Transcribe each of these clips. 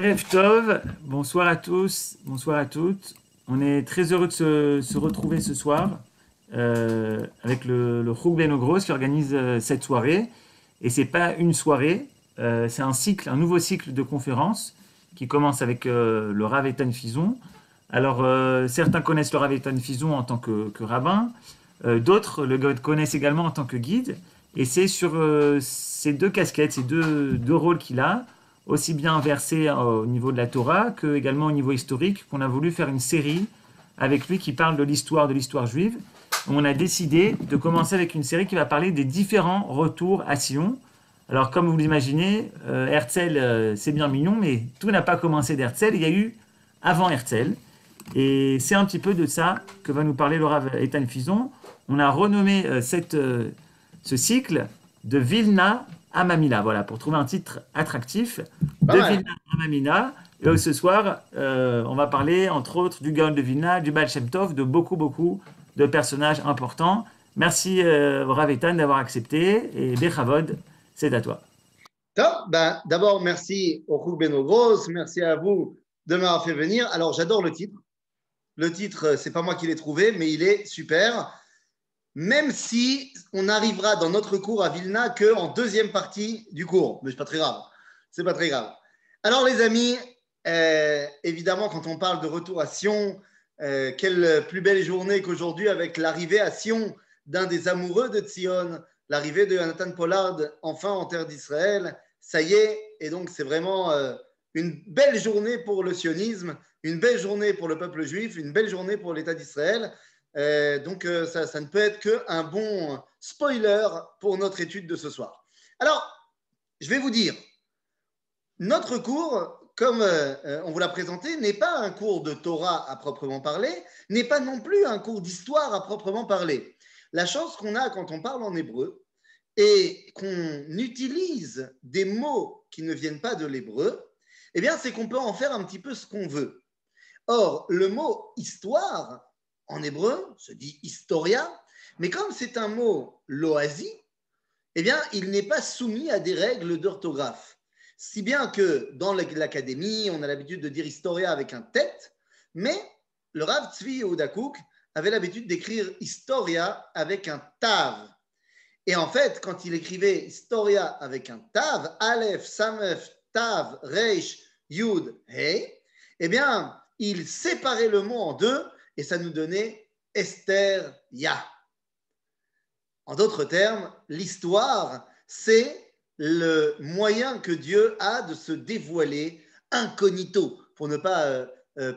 Erev Tov, bonsoir à tous, bonsoir à toutes. On est très heureux de se retrouver ce soir avec le Chouk Ben Ogros qui organise cette soirée. Et c'est pas une soirée, c'est un cycle, un nouveau cycle de conférences qui commence avec le Rav Eitan Fizon. Alors certains connaissent le Rav Eitan Fizon en tant que rabbin, d'autres le connaissent également en tant que guide. Et c'est sur ces deux casquettes, ces deux rôles qu'il a, aussi bien versé au niveau de la Torah que également au niveau historique, qu'on a voulu faire une série avec lui qui parle de l'histoire juive. On a décidé de commencer avec une série qui va parler des différents retours à Sion. Alors comme vous l'imaginez, Herzl, c'est bien mignon, mais tout n'a pas commencé d'Herzl, il y a eu avant Herzl. Et c'est un petit peu de ça que va nous parler le Rav Eitan Fizon. On a renommé ce cycle de Vilna à Mamila, voilà, pour trouver un titre attractif, Pas de mal. Vilna à Mamila. Et ce soir, on va parler entre autres du Gaon de Vilna, du Baal Shem Tov, de beaucoup de personnages importants. Merci Rav Eitan d'avoir accepté et Bechavod, c'est à toi. Top. Ben, d'abord, merci au Rouk Benogros, merci à vous de m'avoir fait venir. Alors, j'adore le titre. Le titre, c'est pas moi qui l'ai trouvé, mais il est super. Même si on arrivera dans notre cours à Vilna qu'en deuxième partie du cours. Mais c'est pas très grave. C'est pas très grave. Alors, les amis, évidemment, quand on parle de retour à Sion, quelle plus belle journée qu'aujourd'hui avec l'arrivée à Sion d'un des amoureux de Tzion, l'arrivée de Jonathan Pollard enfin en terre d'Israël. Ça y est, et donc c'est vraiment une belle journée pour le sionisme, une belle journée pour le peuple juif, une belle journée pour l'État d'Israël. Donc ça ne peut être qu'un bon spoiler pour notre étude de ce soir. Alors, je vais vous dire, notre cours, comme on vous l'a présenté, n'est pas un cours de Torah à proprement parler, n'est pas non plus un cours d'histoire à proprement parler. La chance qu'on a quand on parle en hébreu et qu'on utilise des mots qui ne viennent pas de l'hébreu, eh bien, c'est qu'on peut en faire un petit peu ce qu'on veut. Or, le mot histoire, en hébreu, se dit historia, mais comme c'est un mot loasi, eh bien, il n'est pas soumis à des règles d'orthographe. Si bien que dans l'académie, on a l'habitude de dire historia avec un tête, mais le Rav Tzvi Yehuda Kook avait l'habitude d'écrire historia avec un tav. Et en fait, quand il écrivait historia avec un tav, Aleph, Samef, Tav, Reish, Yud, Hey, eh bien, il séparait le mot en deux et ça nous donnait Esther, Ya. En d'autres termes, l'histoire, c'est le moyen que Dieu a de se dévoiler incognito, pour ne pas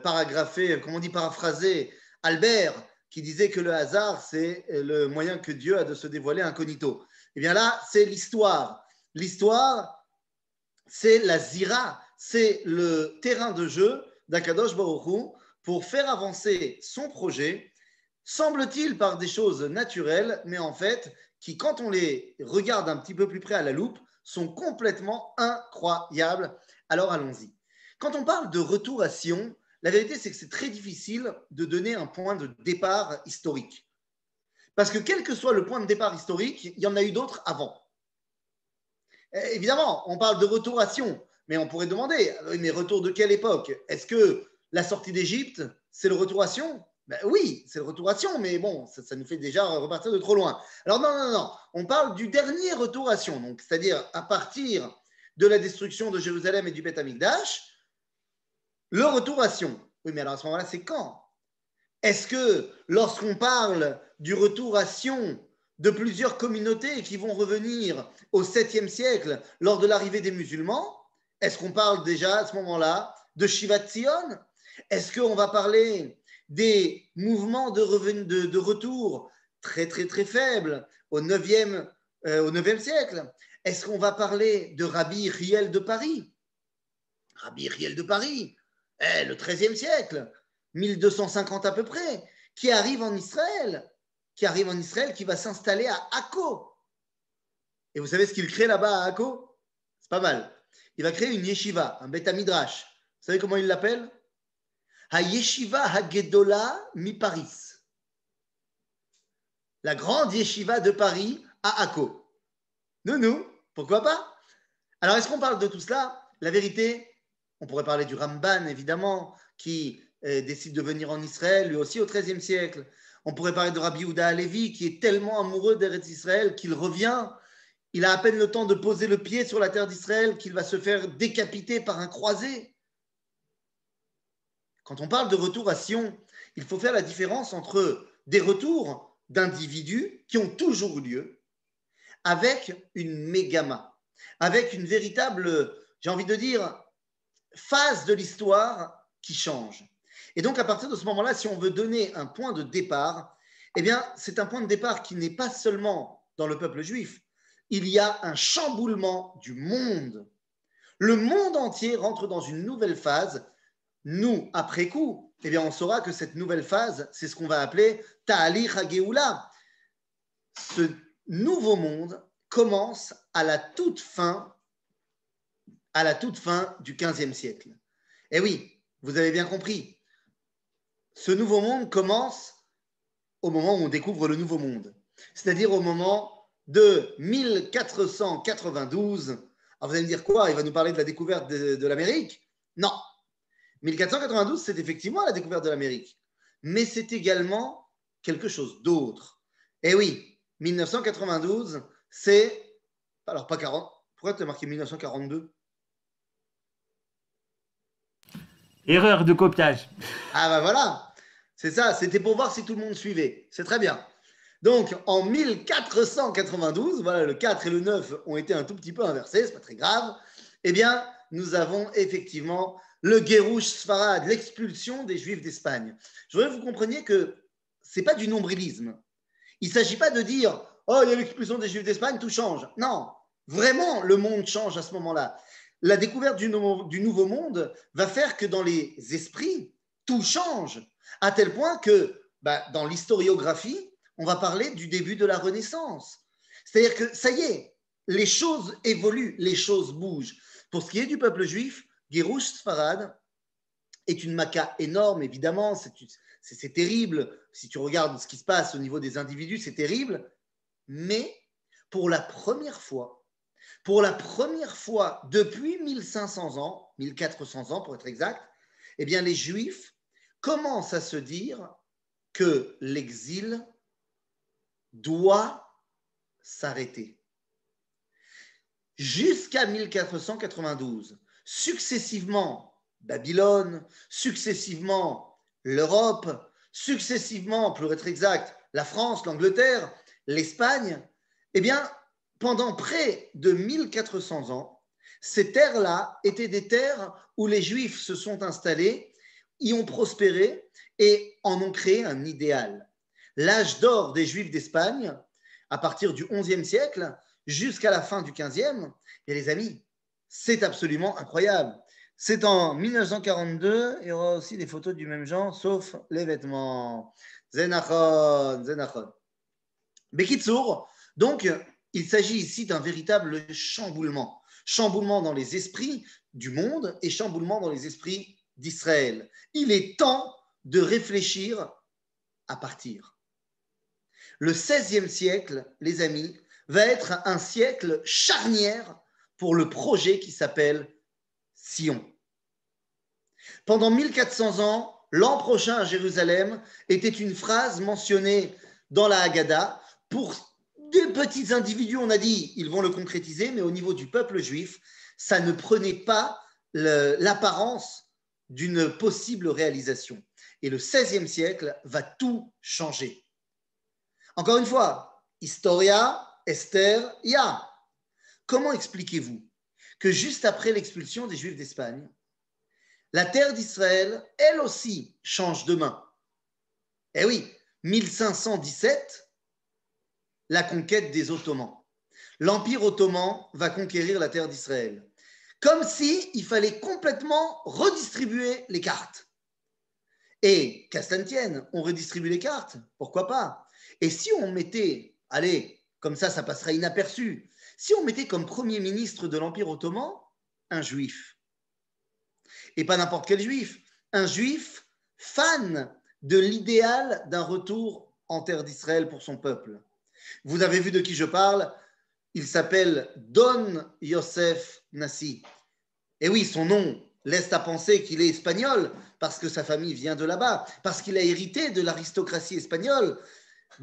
paragrapher, comment on dit, paraphraser Albert, qui disait que le hasard, c'est le moyen que Dieu a de se dévoiler incognito. Eh bien là, c'est l'histoire. L'histoire, c'est la zira, c'est le terrain de jeu d'Akadosh Baruch Hu pour faire avancer son projet, semble-t-il par des choses naturelles, mais en fait, qui, quand on les regarde un petit peu plus près à la loupe, sont complètement incroyables. Alors allons-y. Quand on parle de retour à Sion, la vérité, c'est que c'est très difficile de donner un point de départ historique. Parce que quel que soit le point de départ historique, il y en a eu d'autres avant. Évidemment, on parle de retour à Sion, mais on pourrait demander, mais retour de quelle époque? Est-ce que la sortie d'Égypte, c'est le retour à Sion? Ben oui, c'est le retour à Sion, mais bon, ça nous fait déjà repartir de trop loin. Alors non, on parle du dernier retour à Sion, donc c'est-à-dire à partir de la destruction de Jérusalem et du Beth Amikdash, le retour à Sion. Oui, mais alors à ce moment-là, c'est quand? Est-ce que lorsqu'on parle du retour à Sion de plusieurs communautés qui vont revenir au 7e siècle lors de l'arrivée des musulmans, est-ce qu'on parle déjà à ce moment-là de Shivat Zion? Est-ce qu'on va parler des mouvements de retour très faibles au 9e siècle? Est-ce qu'on va parler de Rabbi Riel de Paris? Rabbi Riel de Paris, le 13e siècle, 1250 à peu près, qui arrive en Israël, qui va s'installer à Akko. Et vous savez ce qu'il crée là-bas à Akko? C'est pas mal. Il va créer une yeshiva, un Beth Midrash. Vous savez comment il l'appelle? Ha Yeshiva Hagedola mi Paris. La grande yeshiva de Paris à Akko. Nous, pourquoi pas? Alors, est-ce qu'on parle de tout cela? La vérité, On pourrait parler du Ramban, évidemment, qui décide de venir en Israël, lui aussi au XIIIe siècle. On pourrait parler de Rabbi Yehuda Halevi, qui est tellement amoureux d'Eretz Israël qu'il revient. Il a à peine le temps de poser le pied sur la terre d'Israël qu'il va se faire décapiter par un croisé. Quand on parle de retour à Sion, il faut faire la différence entre des retours d'individus qui ont toujours eu lieu avec une mégama, avec une véritable, j'ai envie de dire, phase de l'histoire qui change. Et donc, à partir de ce moment-là, si on veut donner un point de départ, eh bien, c'est un point de départ qui n'est pas seulement dans le peuple juif. Il y a un chamboulement du monde. Le monde entier rentre dans une nouvelle phase. Nous, après coup, eh bien, on saura que cette nouvelle phase, c'est ce qu'on va appeler Ta'alich HaGeoula. Ce nouveau monde commence à la toute fin du XVe siècle. Et oui, vous avez bien compris. Ce nouveau monde commence au moment où on découvre le nouveau monde, c'est-à-dire au moment de 1492. Alors vous allez me dire quoi? Il va nous parler de la découverte de l'Amérique? Non. 1492, c'est effectivement la découverte de l'Amérique, mais c'est également quelque chose d'autre. Et oui, 1992, c'est... Alors pas 40, pourquoi tu as marqué 1942? Erreur de copiage. Ah ben voilà, c'est ça, c'était pour voir si tout le monde suivait. C'est très bien. Donc en 1492, voilà, le 4 et le 9 ont été un tout petit peu inversés, c'est pas très grave. Eh bien, nous avons effectivement le Guérouche Sfarad, l'expulsion des Juifs d'Espagne. Je voudrais que vous compreniez que c'est pas du nombrilisme. Il ne s'agit pas de dire « Oh, il y a l'expulsion des Juifs d'Espagne, tout change ». Non, vraiment, le monde change à ce moment-là. La découverte du nouveau monde va faire que dans les esprits, tout change, à tel point que dans l'historiographie, on va parler du début de la Renaissance. C'est-à-dire que ça y est, les choses évoluent, les choses bougent. Pour ce qui est du peuple juif, Guérouche Sfarad est une maca énorme, évidemment, c'est terrible. Si tu regardes ce qui se passe au niveau des individus, c'est terrible. Mais pour la première fois depuis 1500 ans, 1400 ans pour être exact, eh bien les Juifs commencent à se dire que l'exil doit s'arrêter. Jusqu'à 1492, successivement Babylone, successivement l'Europe, successivement, pour être exact, la France, l'Angleterre, l'Espagne, eh bien, pendant près de 1400 ans, ces terres-là étaient des terres où les Juifs se sont installés, y ont prospéré et en ont créé un idéal. L'âge d'or des Juifs d'Espagne, à partir du XIe siècle jusqu'à la fin du XVe, et les amis, c'est absolument incroyable. C'est en 1942, il y aura aussi des photos du même genre, sauf les vêtements. Zenachon, Zenachon. Bekitsour, donc, il s'agit ici d'un véritable chamboulement. Chamboulement dans les esprits du monde et chamboulement dans les esprits d'Israël. Il est temps de réfléchir à partir. Le XVIe siècle, les amis, va être un siècle charnière pour le projet qui s'appelle Sion. Pendant 1400 ans, l'an prochain à Jérusalem était une phrase mentionnée dans la Haggadah. Pour des petits individus, on a dit, ils vont le concrétiser, mais au niveau du peuple juif, ça ne prenait pas l'apparence d'une possible réalisation. Et le XVIe siècle va tout changer. Encore une fois, Historia, Esther, Ya. Comment expliquez-vous que juste après l'expulsion des Juifs d'Espagne, la terre d'Israël, elle aussi, change de main? Eh oui, 1517, la conquête des Ottomans. L'Empire ottoman va conquérir la terre d'Israël. Comme s'il fallait complètement redistribuer les cartes. Et qu'à cela ne tienne, on redistribue les cartes, pourquoi pas? Et si on mettait, allez, comme ça passerait inaperçu, si on mettait comme premier ministre de l'Empire ottoman un juif, et pas n'importe quel juif, un juif fan de l'idéal d'un retour en terre d'Israël pour son peuple. Vous avez vu de qui je parle? Il s'appelle Don Yosef Nassi. Et oui, son nom laisse à penser qu'il est espagnol parce que sa famille vient de là-bas, parce qu'il a hérité de l'aristocratie espagnole.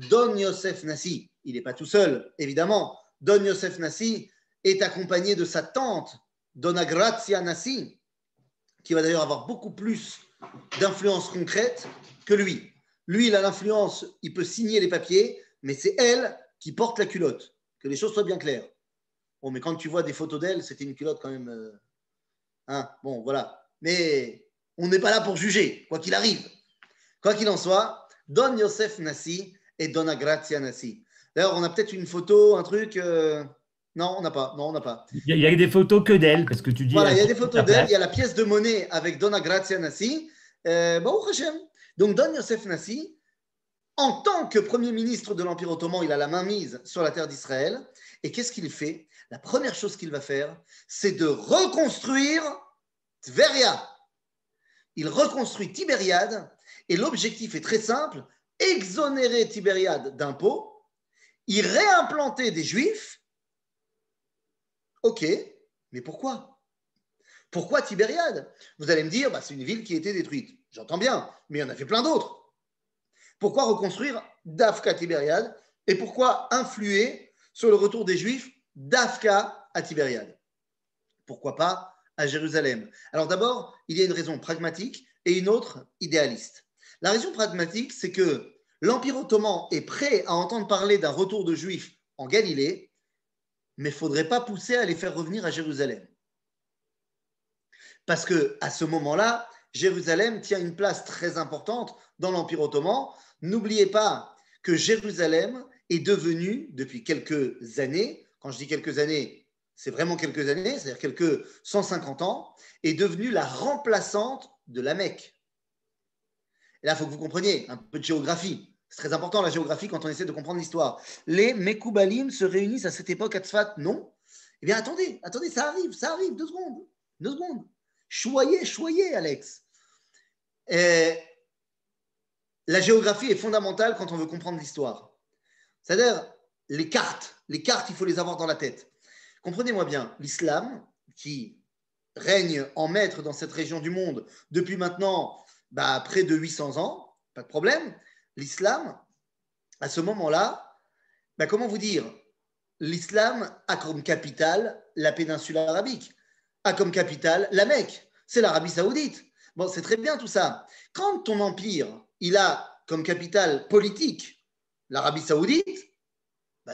Don Yosef Nassi, il n'est pas tout seul, évidemment. Don Yosef Nassi est accompagné de sa tante, Donna Grazia Nassi, qui va d'ailleurs avoir beaucoup plus d'influence concrète que lui. Lui, il a l'influence, il peut signer les papiers, mais c'est elle qui porte la culotte. Que les choses soient bien claires. Bon, mais quand tu vois des photos d'elle, c'était une culotte quand même. Bon, voilà. Mais on n'est pas là pour juger, quoi qu'il arrive. Quoi qu'il en soit, Don Yosef Nassi et Donna Grazia Nassi. D'ailleurs, on a peut-être une photo, un truc. Non, on n'a pas. Non, on n'a pas. Il y a des photos que d'elle, parce que tu dis Voilà, il y a des toute photos la d'elle. Il y a place. la pièce de monnaie avec Donna Grazia Nassi. Baruch Hashem. Donc, Don Yosef Nassi, en tant que premier ministre de l'Empire ottoman, il a la main mise sur la terre d'Israël. Et qu'est-ce qu'il fait? La première chose qu'il va faire, c'est de reconstruire Tveria. Il reconstruit Tibériade et l'objectif est très simple, exonérer Tibériade d'impôts, y réimplanter des Juifs. Ok, mais pourquoi? Pourquoi Tibériade? Vous allez me dire, c'est une ville qui a été détruite. J'entends bien, mais il y en a fait plein d'autres. Pourquoi reconstruire d'Afka Tibériade et pourquoi influer sur le retour des Juifs d'Afka à Tibériade? Pourquoi pas à Jérusalem? Alors d'abord, il y a une raison pragmatique et une autre idéaliste. La raison pragmatique, c'est que l'Empire ottoman est prêt à entendre parler d'un retour de Juifs en Galilée, mais il ne faudrait pas pousser à les faire revenir à Jérusalem. Parce qu'à ce moment-là, Jérusalem tient une place très importante dans l'Empire ottoman. N'oubliez pas que Jérusalem est devenue, depuis quelques années, quand je dis quelques années, c'est vraiment quelques années, c'est-à-dire quelques 150 ans, est devenue la remplaçante de la Mecque. Et là, il faut que vous compreniez un peu de géographie. C'est très important la géographie quand on essaie de comprendre l'histoire. Les Mekoubalim se réunissent à cette époque à Tzfat, non? Eh bien, attendez, ça arrive, 2 secondes. Choyez, Alex. La géographie est fondamentale quand on veut comprendre l'histoire. C'est-à-dire, les cartes, il faut les avoir dans la tête. Comprenez-moi bien, l'islam, qui règne en maître dans cette région du monde depuis maintenant près de 800 ans, pas de problème, l'islam, à ce moment-là, comment vous dire, l'islam a comme capitale la péninsule arabique, a comme capitale la Mecque, c'est l'Arabie saoudite. Bon, c'est très bien tout ça. Quand ton empire, il a comme capitale politique l'Arabie saoudite,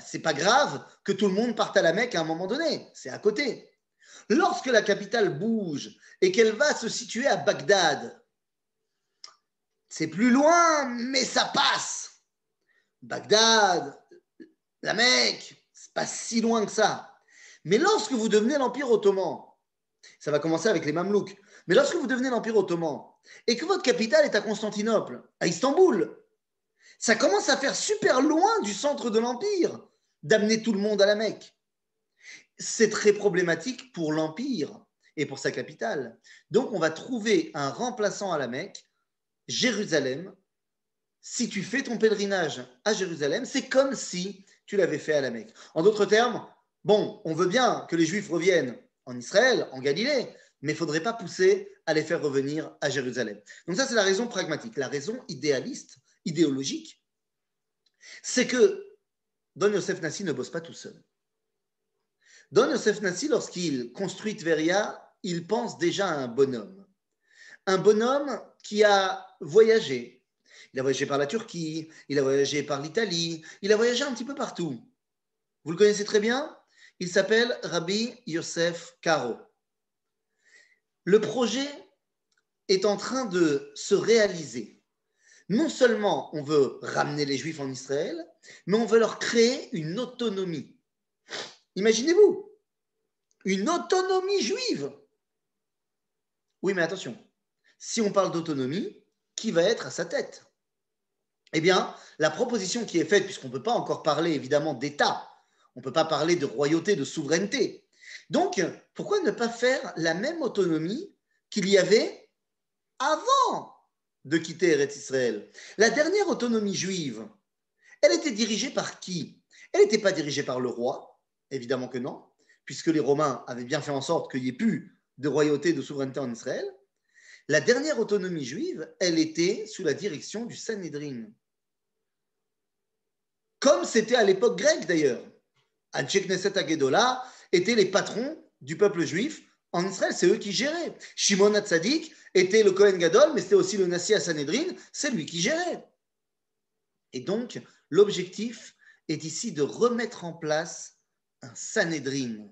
c'est pas grave que tout le monde parte à la Mecque à un moment donné, c'est à côté. Lorsque la capitale bouge et qu'elle va se situer à Bagdad, c'est plus loin, mais ça passe. Bagdad, la Mecque, c'est pas si loin que ça. Mais lorsque vous devenez l'Empire ottoman, ça va commencer avec les Mamelouks, mais lorsque vous devenez l'Empire ottoman et que votre capitale est à Constantinople, à Istanbul, ça commence à faire super loin du centre de l'Empire d'amener tout le monde à la Mecque. C'est très problématique pour l'Empire et pour sa capitale. Donc, on va trouver un remplaçant à la Mecque, Jérusalem. Si tu fais ton pèlerinage à Jérusalem, c'est comme si tu l'avais fait à la Mecque. En d'autres termes, on veut bien que les Juifs reviennent en Israël, en Galilée, mais il ne faudrait pas pousser à les faire revenir à Jérusalem. Donc ça, c'est la raison pragmatique. La raison idéaliste, idéologique, c'est que Don Yosef Nassi ne bosse pas tout seul. Don Yosef Nassi, lorsqu'il construit Tveria, il pense déjà à un bonhomme. Un bonhomme qui a voyagé. Il a voyagé par la Turquie, il a voyagé par l'Italie, il a voyagé un petit peu partout. Vous le connaissez très bien? Il s'appelle Rabbi Yosef Karo. Le projet est en train de se réaliser. Non seulement on veut ramener les Juifs en Israël, mais on veut leur créer une autonomie. Imaginez-vous, une autonomie juive. Oui, mais attention, si on parle d'autonomie, qui va être à sa tête? Eh bien, la proposition qui est faite, puisqu'on ne peut pas encore parler évidemment d'État, on ne peut pas parler de royauté, de souveraineté. Donc, pourquoi ne pas faire la même autonomie qu'il y avait avant de quitter Eretz Israël? La dernière autonomie juive, elle était dirigée par qui? Elle n'était pas dirigée par le roi, évidemment que non, puisque les Romains avaient bien fait en sorte qu'il n'y ait plus de royauté, de souveraineté en Israël, la dernière autonomie juive, elle était sous la direction du Sanhédrin. Comme c'était à l'époque grecque d'ailleurs. Anshe Knesset Hagedola étaient les patrons du peuple juif en Israël, c'est eux qui géraient. Shimon HaTzadik était le Kohen Gadol, mais c'était aussi le Nassi à Sanhédrin, c'est lui qui gérait. Et donc, l'objectif est ici de remettre en place un Sanhédrin,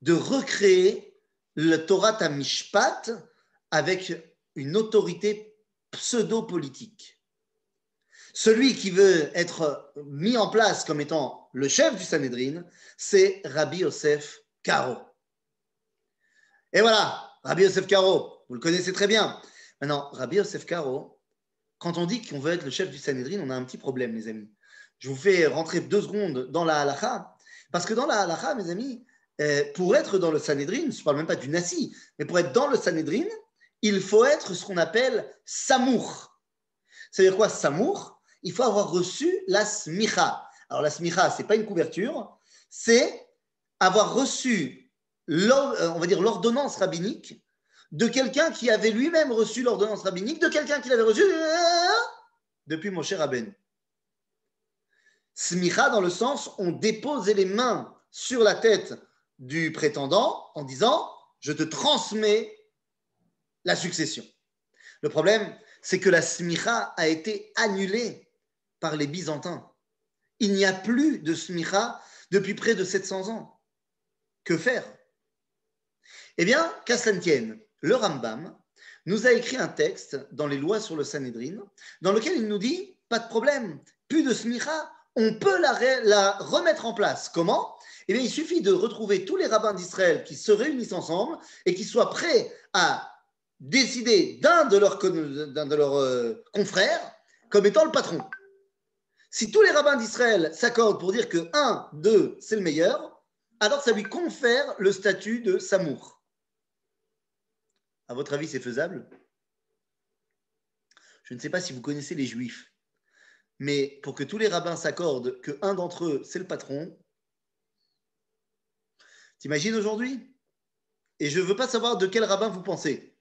de recréer le Torah Tamishpat avec une autorité pseudo-politique. Celui qui veut être mis en place comme étant le chef du Sanhédrin, c'est Rabbi Yosef Karo. Et voilà, Rabbi Yosef Karo, vous le connaissez très bien. Maintenant, Rabbi Yosef Karo, quand on dit qu'on veut être le chef du Sanhédrin, on a un petit problème, les amis. Je vous fais rentrer 2 secondes dans la halakha, parce que dans la halakha, mes amis, pour être dans le Sanhédrin, je ne parle même pas du Nassi, mais pour être dans le Sanhédrin, il faut être ce qu'on appelle Samour. C'est-à-dire quoi, Samour? Il faut avoir reçu la smicha. Alors la smicha, ce n'est pas une couverture, c'est avoir reçu, on va dire, l'ordonnance rabbinique de quelqu'un qui avait lui-même reçu l'ordonnance rabbinique, de quelqu'un qui l'avait reçu depuis Moshe Rabbeinu. Smicha dans le sens, on déposait les mains sur la tête du prétendant en disant « je te transmets la succession ». Le problème, c'est que la smicha a été annulée par les Byzantins. Il n'y a plus de smicha depuis près de 700 ans. Que faire? Eh bien, qu'à cela ne tienne, le Rambam nous a écrit un texte dans les lois sur le Sanhédrin, dans lequel il nous dit, pas de problème, plus de smicha, on peut la remettre en place. Comment? Eh bien, il suffit de retrouver tous les rabbins d'Israël qui se réunissent ensemble et qui soient prêts à décider d'un de leurs confrères comme étant le patron. Si tous les rabbins d'Israël s'accordent pour dire que 1, 2, c'est le meilleur, alors ça lui confère le statut de Samour. À votre avis, c'est faisable? Je ne sais pas si vous connaissez les Juifs, mais pour que tous les rabbins s'accordent que un d'entre eux, c'est le patron, t'imagines aujourd'hui? Et je ne veux pas savoir de quel rabbin vous pensez.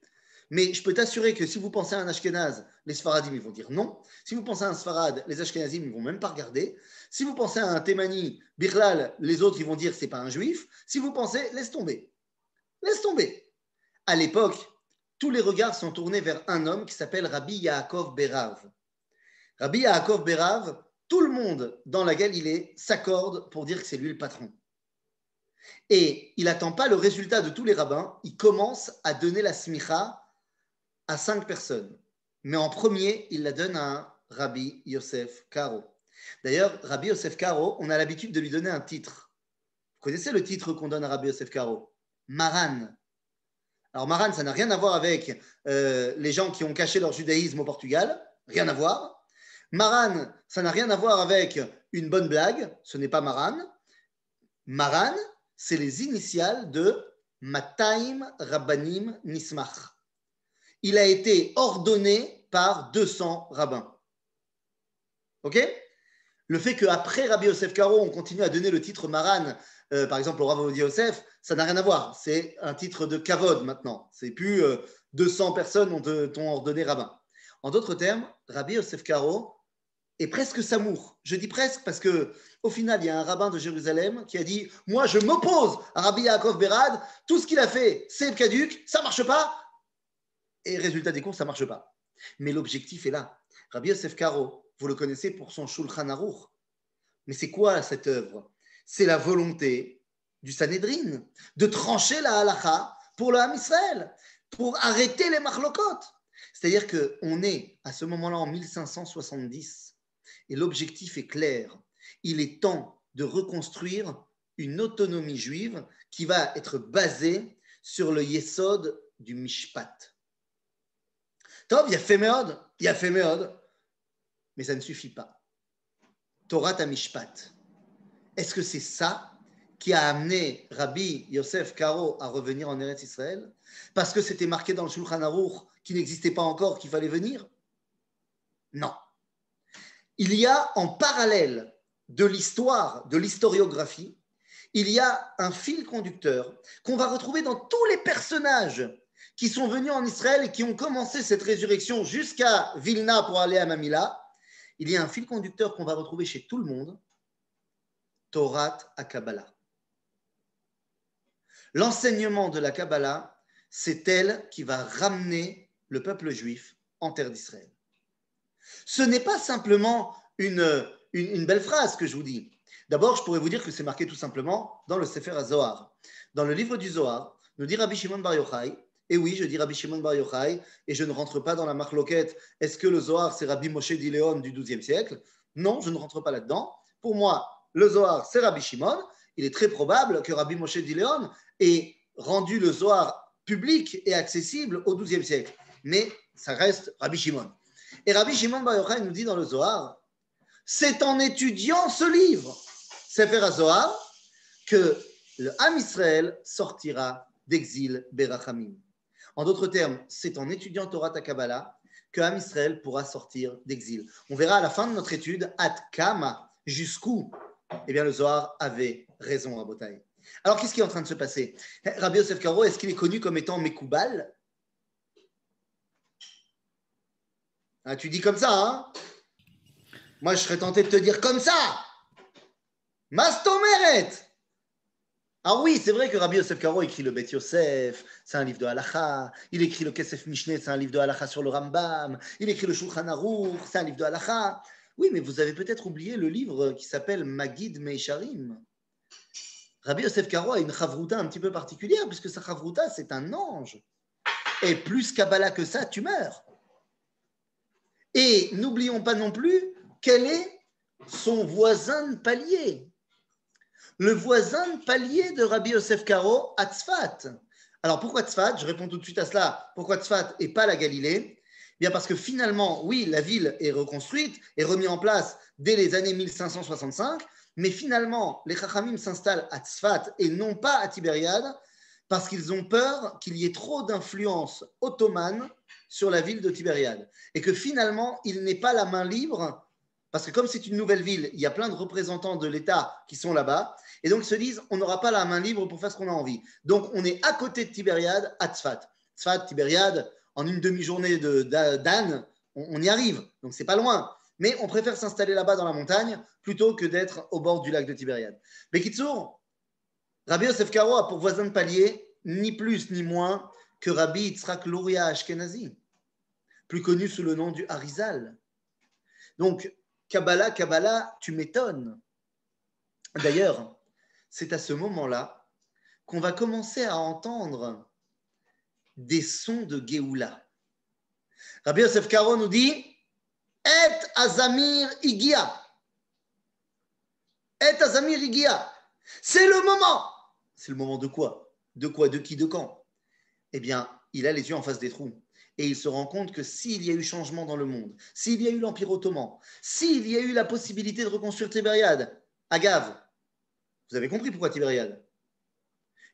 Mais je peux t'assurer que si vous pensez à un Ashkenaz, les Sfaradim ils vont dire non. Si vous pensez à un Sfarad, les Ashkenazim ils vont même pas regarder. Si vous pensez à un Temani, Birlal, les autres ils vont dire c'est pas un juif. Si vous pensez, laisse tomber. Laisse tomber. À l'époque, tous les regards sont tournés vers un homme qui s'appelle Rabbi Yaakov Berav. Rabbi Yaakov Berav, tout le monde dans la Galilée s'accorde pour dire que c'est lui le patron. Et il n'attend pas le résultat de tous les rabbins, il commence à donner la smicha à 5 personnes. Mais en premier, il la donne à un Rabbi Yosef Karo. D'ailleurs, Rabbi Yosef Karo, on a l'habitude de lui donner un titre. Vous connaissez le titre qu'on donne à Rabbi Yosef Karo? Maran. Alors Maran, ça n'a rien à voir avec les gens qui ont caché leur judaïsme au Portugal. Rien à voir. Maran, ça n'a rien à voir avec une bonne blague. Ce n'est pas Maran. Maran, c'est les initiales de Mataim Rabbanim Nismach. Il a été ordonné par 200 rabbins. Ok? Le fait qu'après Rabbi Yosef Karo, on continue à donner le titre Maran, par exemple au Rav Ovadia Yosef, ça n'a rien à voir. C'est un titre de kavod maintenant. C'est plus 200 personnes t'ont ordonné rabbin. En d'autres termes, Rabbi Yosef Karo est presque Samour. Je dis presque parce qu'au final, il y a un rabbin de Jérusalem qui a dit « Moi, je m'oppose à Rabbi Yaakov Berad. Tout ce qu'il a fait, c'est caduc. Ça ne marche pas. » Et résultat des comptes, ça ne marche pas. Mais l'objectif est là. Rabbi Yosef Karo, vous le connaissez pour son Shulchan Aruch. Mais c'est quoi cette œuvre? C'est la volonté du Sanhédrin de trancher la halakha pour le Ham Israël, pour arrêter les machlokot. C'est-à-dire qu'on est à ce moment-là en 1570 et l'objectif est clair. Il est temps de reconstruire une autonomie juive qui va être basée sur le yesod du mishpat. Tov, il y a fait méod, mais ça ne suffit pas. Torah Tamishpat. Est-ce que c'est ça qui a amené Rabbi Yosef Karo à revenir en Eretz Israël? Parce que c'était marqué dans le Shulchan Aruch qui n'existait pas encore, qu'il fallait venir? Non. Il y a en parallèle de l'histoire, de l'historiographie, il y a un fil conducteur qu'on va retrouver dans tous les personnages qui sont venus en Israël et qui ont commencé cette résurrection jusqu'à Vilna pour aller à Mamila. Il y a un fil conducteur qu'on va retrouver chez tout le monde, Torah à Kabbalah. L'enseignement de la Kabbalah, c'est elle qui va ramener le peuple juif en terre d'Israël. Ce n'est pas simplement une belle phrase que je vous dis. D'abord, je pourrais vous dire que c'est marqué tout simplement dans le Sefer HaZohar. Dans le livre du Zohar, nous dit Rabbi Shimon Bar Yochai, et oui, je dis Rabbi Shimon Bar Yochai, et je ne rentre pas dans la marloquette, est-ce que le Zohar, c'est Rabbi Moshe d'Iléon du XIIe siècle? Non, je ne rentre pas là-dedans. Pour moi, le Zohar, c'est Rabbi Shimon. Il est très probable que Rabbi Moshe d'Iléon ait rendu le Zohar public et accessible au XIIe siècle. Mais ça reste Rabbi Shimon. Et Rabbi Shimon Bar Yochai nous dit dans le Zohar, c'est en étudiant ce livre, Sefer HaZohar, que le Ham Israël sortira d'exil Berachamim. En d'autres termes, c'est en étudiant Torah ta Kabbalah que Ham Israël pourra sortir d'exil. On verra à la fin de notre étude, Ad Kama, jusqu'où eh bien, le Zohar avait raison à Botaï. Alors, qu'est-ce qui est en train de se passer? Rabbi Yosef Karo, est-ce qu'il est connu comme étant Mekoubal? Ah, tu dis comme ça, hein? Moi, je serais tenté de te dire comme ça. Mastomeret. Ah oui, c'est vrai que Rabbi Yosef Karo écrit le Bet Yosef, c'est un livre de Halacha. Il écrit le Kesef Mishneh, c'est un livre de Halacha sur le Rambam. Il écrit le Shulchan Aruch, c'est un livre de Halacha. Oui, mais vous avez peut-être oublié le livre qui s'appelle Magid Meisharim. Rabbi Yosef Karo a une chavruta un petit peu particulière, puisque sa chavruta, c'est un ange. Et plus Kabbalah que ça, tu meurs. Et n'oublions pas non plus quel est son voisin de palier. Le voisin de palier de Rabbi Yosef Karo, à Tzfat. Alors pourquoi Tzfat? Je réponds tout de suite à cela. Pourquoi Tzfat et pas la Galilée? Bien parce que finalement, oui, la ville est reconstruite et remise en place dès les années 1565, mais finalement, les Chachamim s'installent à Tzfat et non pas à Tibériade parce qu'ils ont peur qu'il y ait trop d'influence ottomane sur la ville de Tibériade et que finalement, il n'ait pas la main libre parce que comme c'est une nouvelle ville, il y a plein de représentants de l'État qui sont là-bas et donc ils se disent, on n'aura pas la main libre pour faire ce qu'on a envie. Donc, on est à côté de Tibériade, à Tzfat. Tzfat, Tibériade, en une demi-journée d'âne, on y arrive, donc c'est pas loin. Mais on préfère s'installer là-bas dans la montagne plutôt que d'être au bord du lac de Tibériade. Bekitsour, Rabbi Yosef Karo a pour voisin de palier ni plus ni moins que Rabbi Yitzhak Luria Ashkenazi, plus connu sous le nom du Harizal. Donc, Kabbalah, Kabbalah, tu m'étonnes. D'ailleurs, c'est à ce moment-là qu'on va commencer à entendre des sons de Géoula. Rabbi Yosef Karo nous dit Et Azamir Igia. Et Azamir Igia. C'est le moment. C'est le moment de quoi? De quoi? De qui? De quand? Eh bien, il a les yeux en face des trous. Et il se rend compte que s'il y a eu changement dans le monde, s'il y a eu l'Empire ottoman, s'il y a eu la possibilité de reconstruire Tibériade, Agave, vous avez compris pourquoi Tibériade?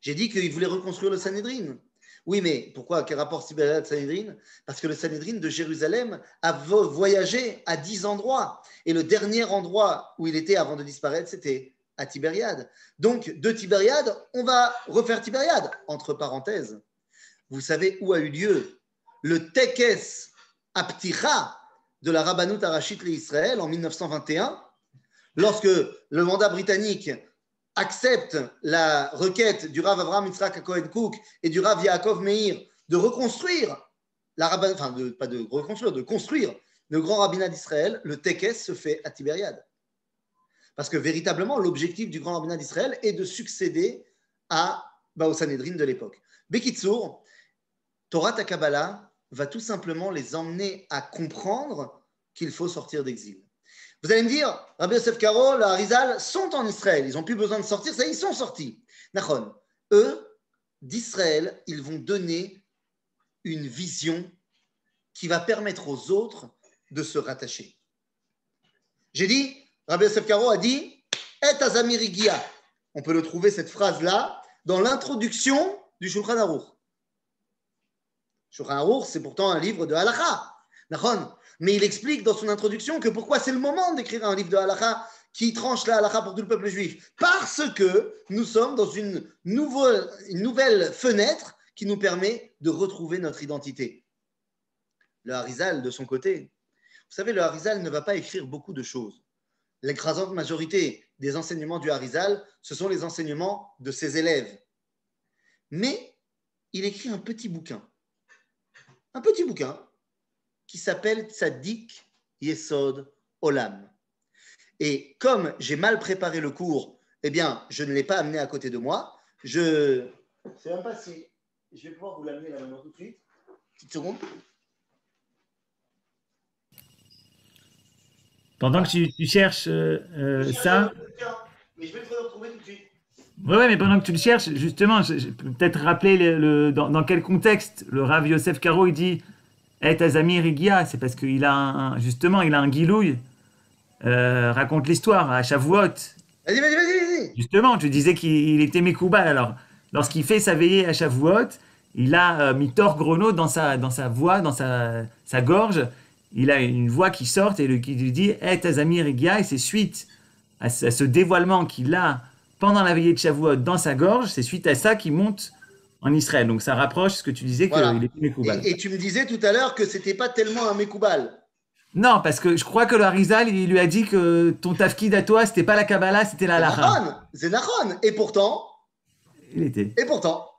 J'ai dit qu'il voulait reconstruire le Sanhédrin. Oui, mais pourquoi? Quel rapport Tibériade-Sanhédrin? Parce que le Sanhédrin de Jérusalem a voyagé à 10 endroits. Et le dernier endroit où il était avant de disparaître, c'était à Tibériade. Donc, de Tibériade, on va refaire Tibériade. Entre parenthèses, vous savez où a eu lieu le Tekes Apticha de la Rabbanout Harashit l'Israël en 1921, lorsque le mandat britannique accepte la requête du Rav Avraham Yitzhak Cohen Cook et du Rav Yaakov Meir de reconstruire de construire le grand rabbinat d'Israël. Le Tekes se fait à Tibériade. Parce que véritablement, l'objectif du grand rabbinat d'Israël est de succéder au Sanhédrin de l'époque. Bekitsour, Torah ta Kabbalah va tout simplement les emmener à comprendre qu'il faut sortir d'exil. Vous allez me dire, Rabbi Yosef Karo, la Harizal sont en Israël. Ils n'ont plus besoin de sortir, ça, ils sont sortis. Nachon, eux, d'Israël, ils vont donner une vision qui va permettre aux autres de se rattacher. J'ai dit, Rabbi Yosef Karo a dit, Et Azamir Igia. On peut le trouver, cette phrase-là, dans l'introduction du Shulchan Aruch. Shulchan Aruch, c'est pourtant un livre de Halacha. Nachon. Mais il explique dans son introduction que pourquoi c'est le moment d'écrire un livre de Halacha qui tranche la halakha pour tout le peuple juif? Parce que nous sommes dans une nouvelle fenêtre qui nous permet de retrouver notre identité. Le Harizal, de son côté, vous savez, le Harizal ne va pas écrire beaucoup de choses. L'écrasante majorité des enseignements du Harizal, ce sont les enseignements de ses élèves. Mais il écrit un petit bouquin qui s'appelle Tzadik Yesod Olam. Et comme j'ai mal préparé le cours, eh bien, je ne l'ai pas amené à côté de moi. Je ne sais même pas si je vais pouvoir vous l'amener là maintenant tout de suite. Petite seconde. Pendant que tu cherches ça, Mais je vais te le retrouver tout de suite. ouais, mais pendant que tu le cherches, justement, je peux peut-être rappeler dans quel contexte le Rav Yosef Karo il dit Et Azami Rigia, c'est parce qu'il a justement, il a un guilouille. Raconte l'histoire à Shavuot. Vas-y. Justement, tu disais qu'il était Mekoubal. Alors, lorsqu'il fait sa veillée à Shavuot, il a mis Thor Grono dans sa voix, dans sa gorge. Il a une voix qui sort et qui lui dit Eh Tazami Rigia, et c'est suite à ce dévoilement qu'il a pendant la veillée de Shavuot dans sa gorge, c'est suite à ça qu'il monte en Israël. Donc ça rapproche ce que tu disais voilà. qu'il était Mekoubal. Et tu me disais tout à l'heure que c'était pas tellement un Mekoubal. Non, parce que je crois que le Harizal, il lui a dit que ton tafkid à toi, c'était pas la Kabbalah, c'était la Halacha. C'est Nachon. Et pourtant. Il était. Et pourtant.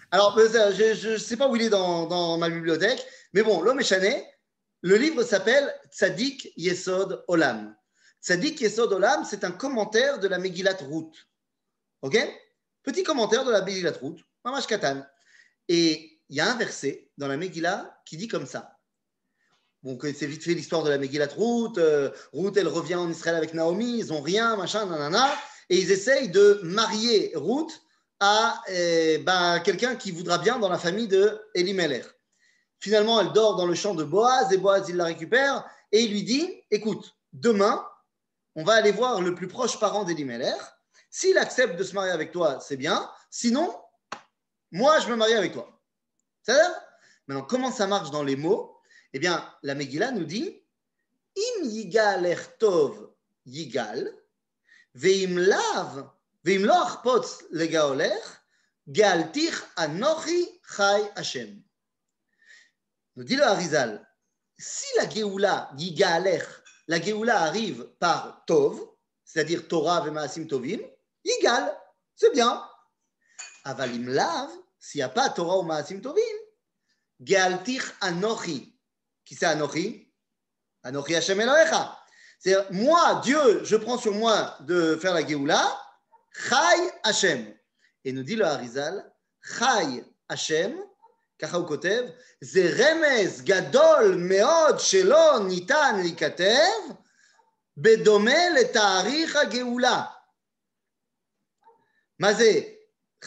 Alors, je ne sais pas où il est dans ma bibliothèque, mais bon, l'homme échané, le livre s'appelle Tzadik Yesod Olam. Tzadik Yesod Olam, c'est un commentaire de la Megillat Ruth. Ok? Petit commentaire de la Megillat Ruth, Mamash Katan. Et il y a un verset dans la Megillah qui dit comme ça. Bon, vous connaissez vite fait l'histoire de la Megillat Ruth. Ruth, elle revient en Israël avec Naomi, ils n'ont rien, machin, nanana. Et ils essayent de marier Ruth à quelqu'un qui voudra bien dans la famille de Elimelech. Finalement, elle dort dans le champ de Boaz et Boaz, il la récupère et il lui dit, écoute, demain, on va aller voir le plus proche parent d'Elimelech. S'il accepte de se marier avec toi, c'est bien. Sinon, moi, je me marie avec toi. Ça va? Maintenant, comment ça marche dans les mots? Eh bien, la Megillah nous dit Im yigal ertov yigal, veim lav, veim lo achpotz legaolech, galtich anochi chai Hashem. Nous dit le Harizal, si la Géoula yigalech, la Géoula arrive par tov, c'est-à-dire Torah ve maasim tovim, yigal, c'est bien. Avalim lav, s'il n'y a pas Torah ou maasim tovim, galtich anochi. Qui c'est Anochi? Anochi Hashem Elohecha. C'est moi, Dieu, je prends sur moi de faire la Géoula. Chai Hashem. Et nous dit le Harizal, Chai Hashem, ככה הוא כותב, זה רמז גדול מאוד שלא ניתן להיכתב, בדומה לתאריך הגאולה. מה זה?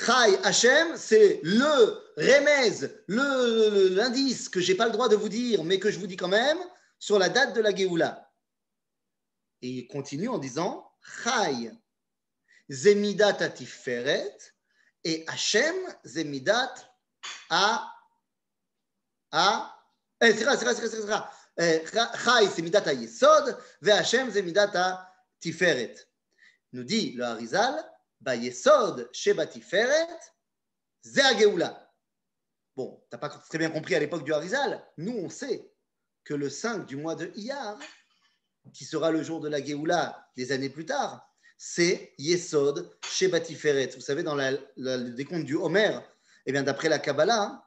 Chai Hashem, c'est le remez, l'indice que je n'ai pas le droit de vous dire, mais que je vous dis quand même, sur la date de la Géoula. Et il continue en disant Chai Zemidat Atiferet et Hashem Zemidat Chai Zemidat Yesod et Hashem Zemidat Tiferet. Nous dit le Harizal Bayesod Sheba Tiferet Ze Géoula. Bon, tu n'as pas très bien compris à l'époque du Harizal. Nous, on sait que le 5 du mois de Iyar, qui sera le jour de la Géoula des années plus tard, c'est Yesod Sheba Tiferet. Vous savez, dans le décompte du Homer, eh bien, d'après la Kabbalah,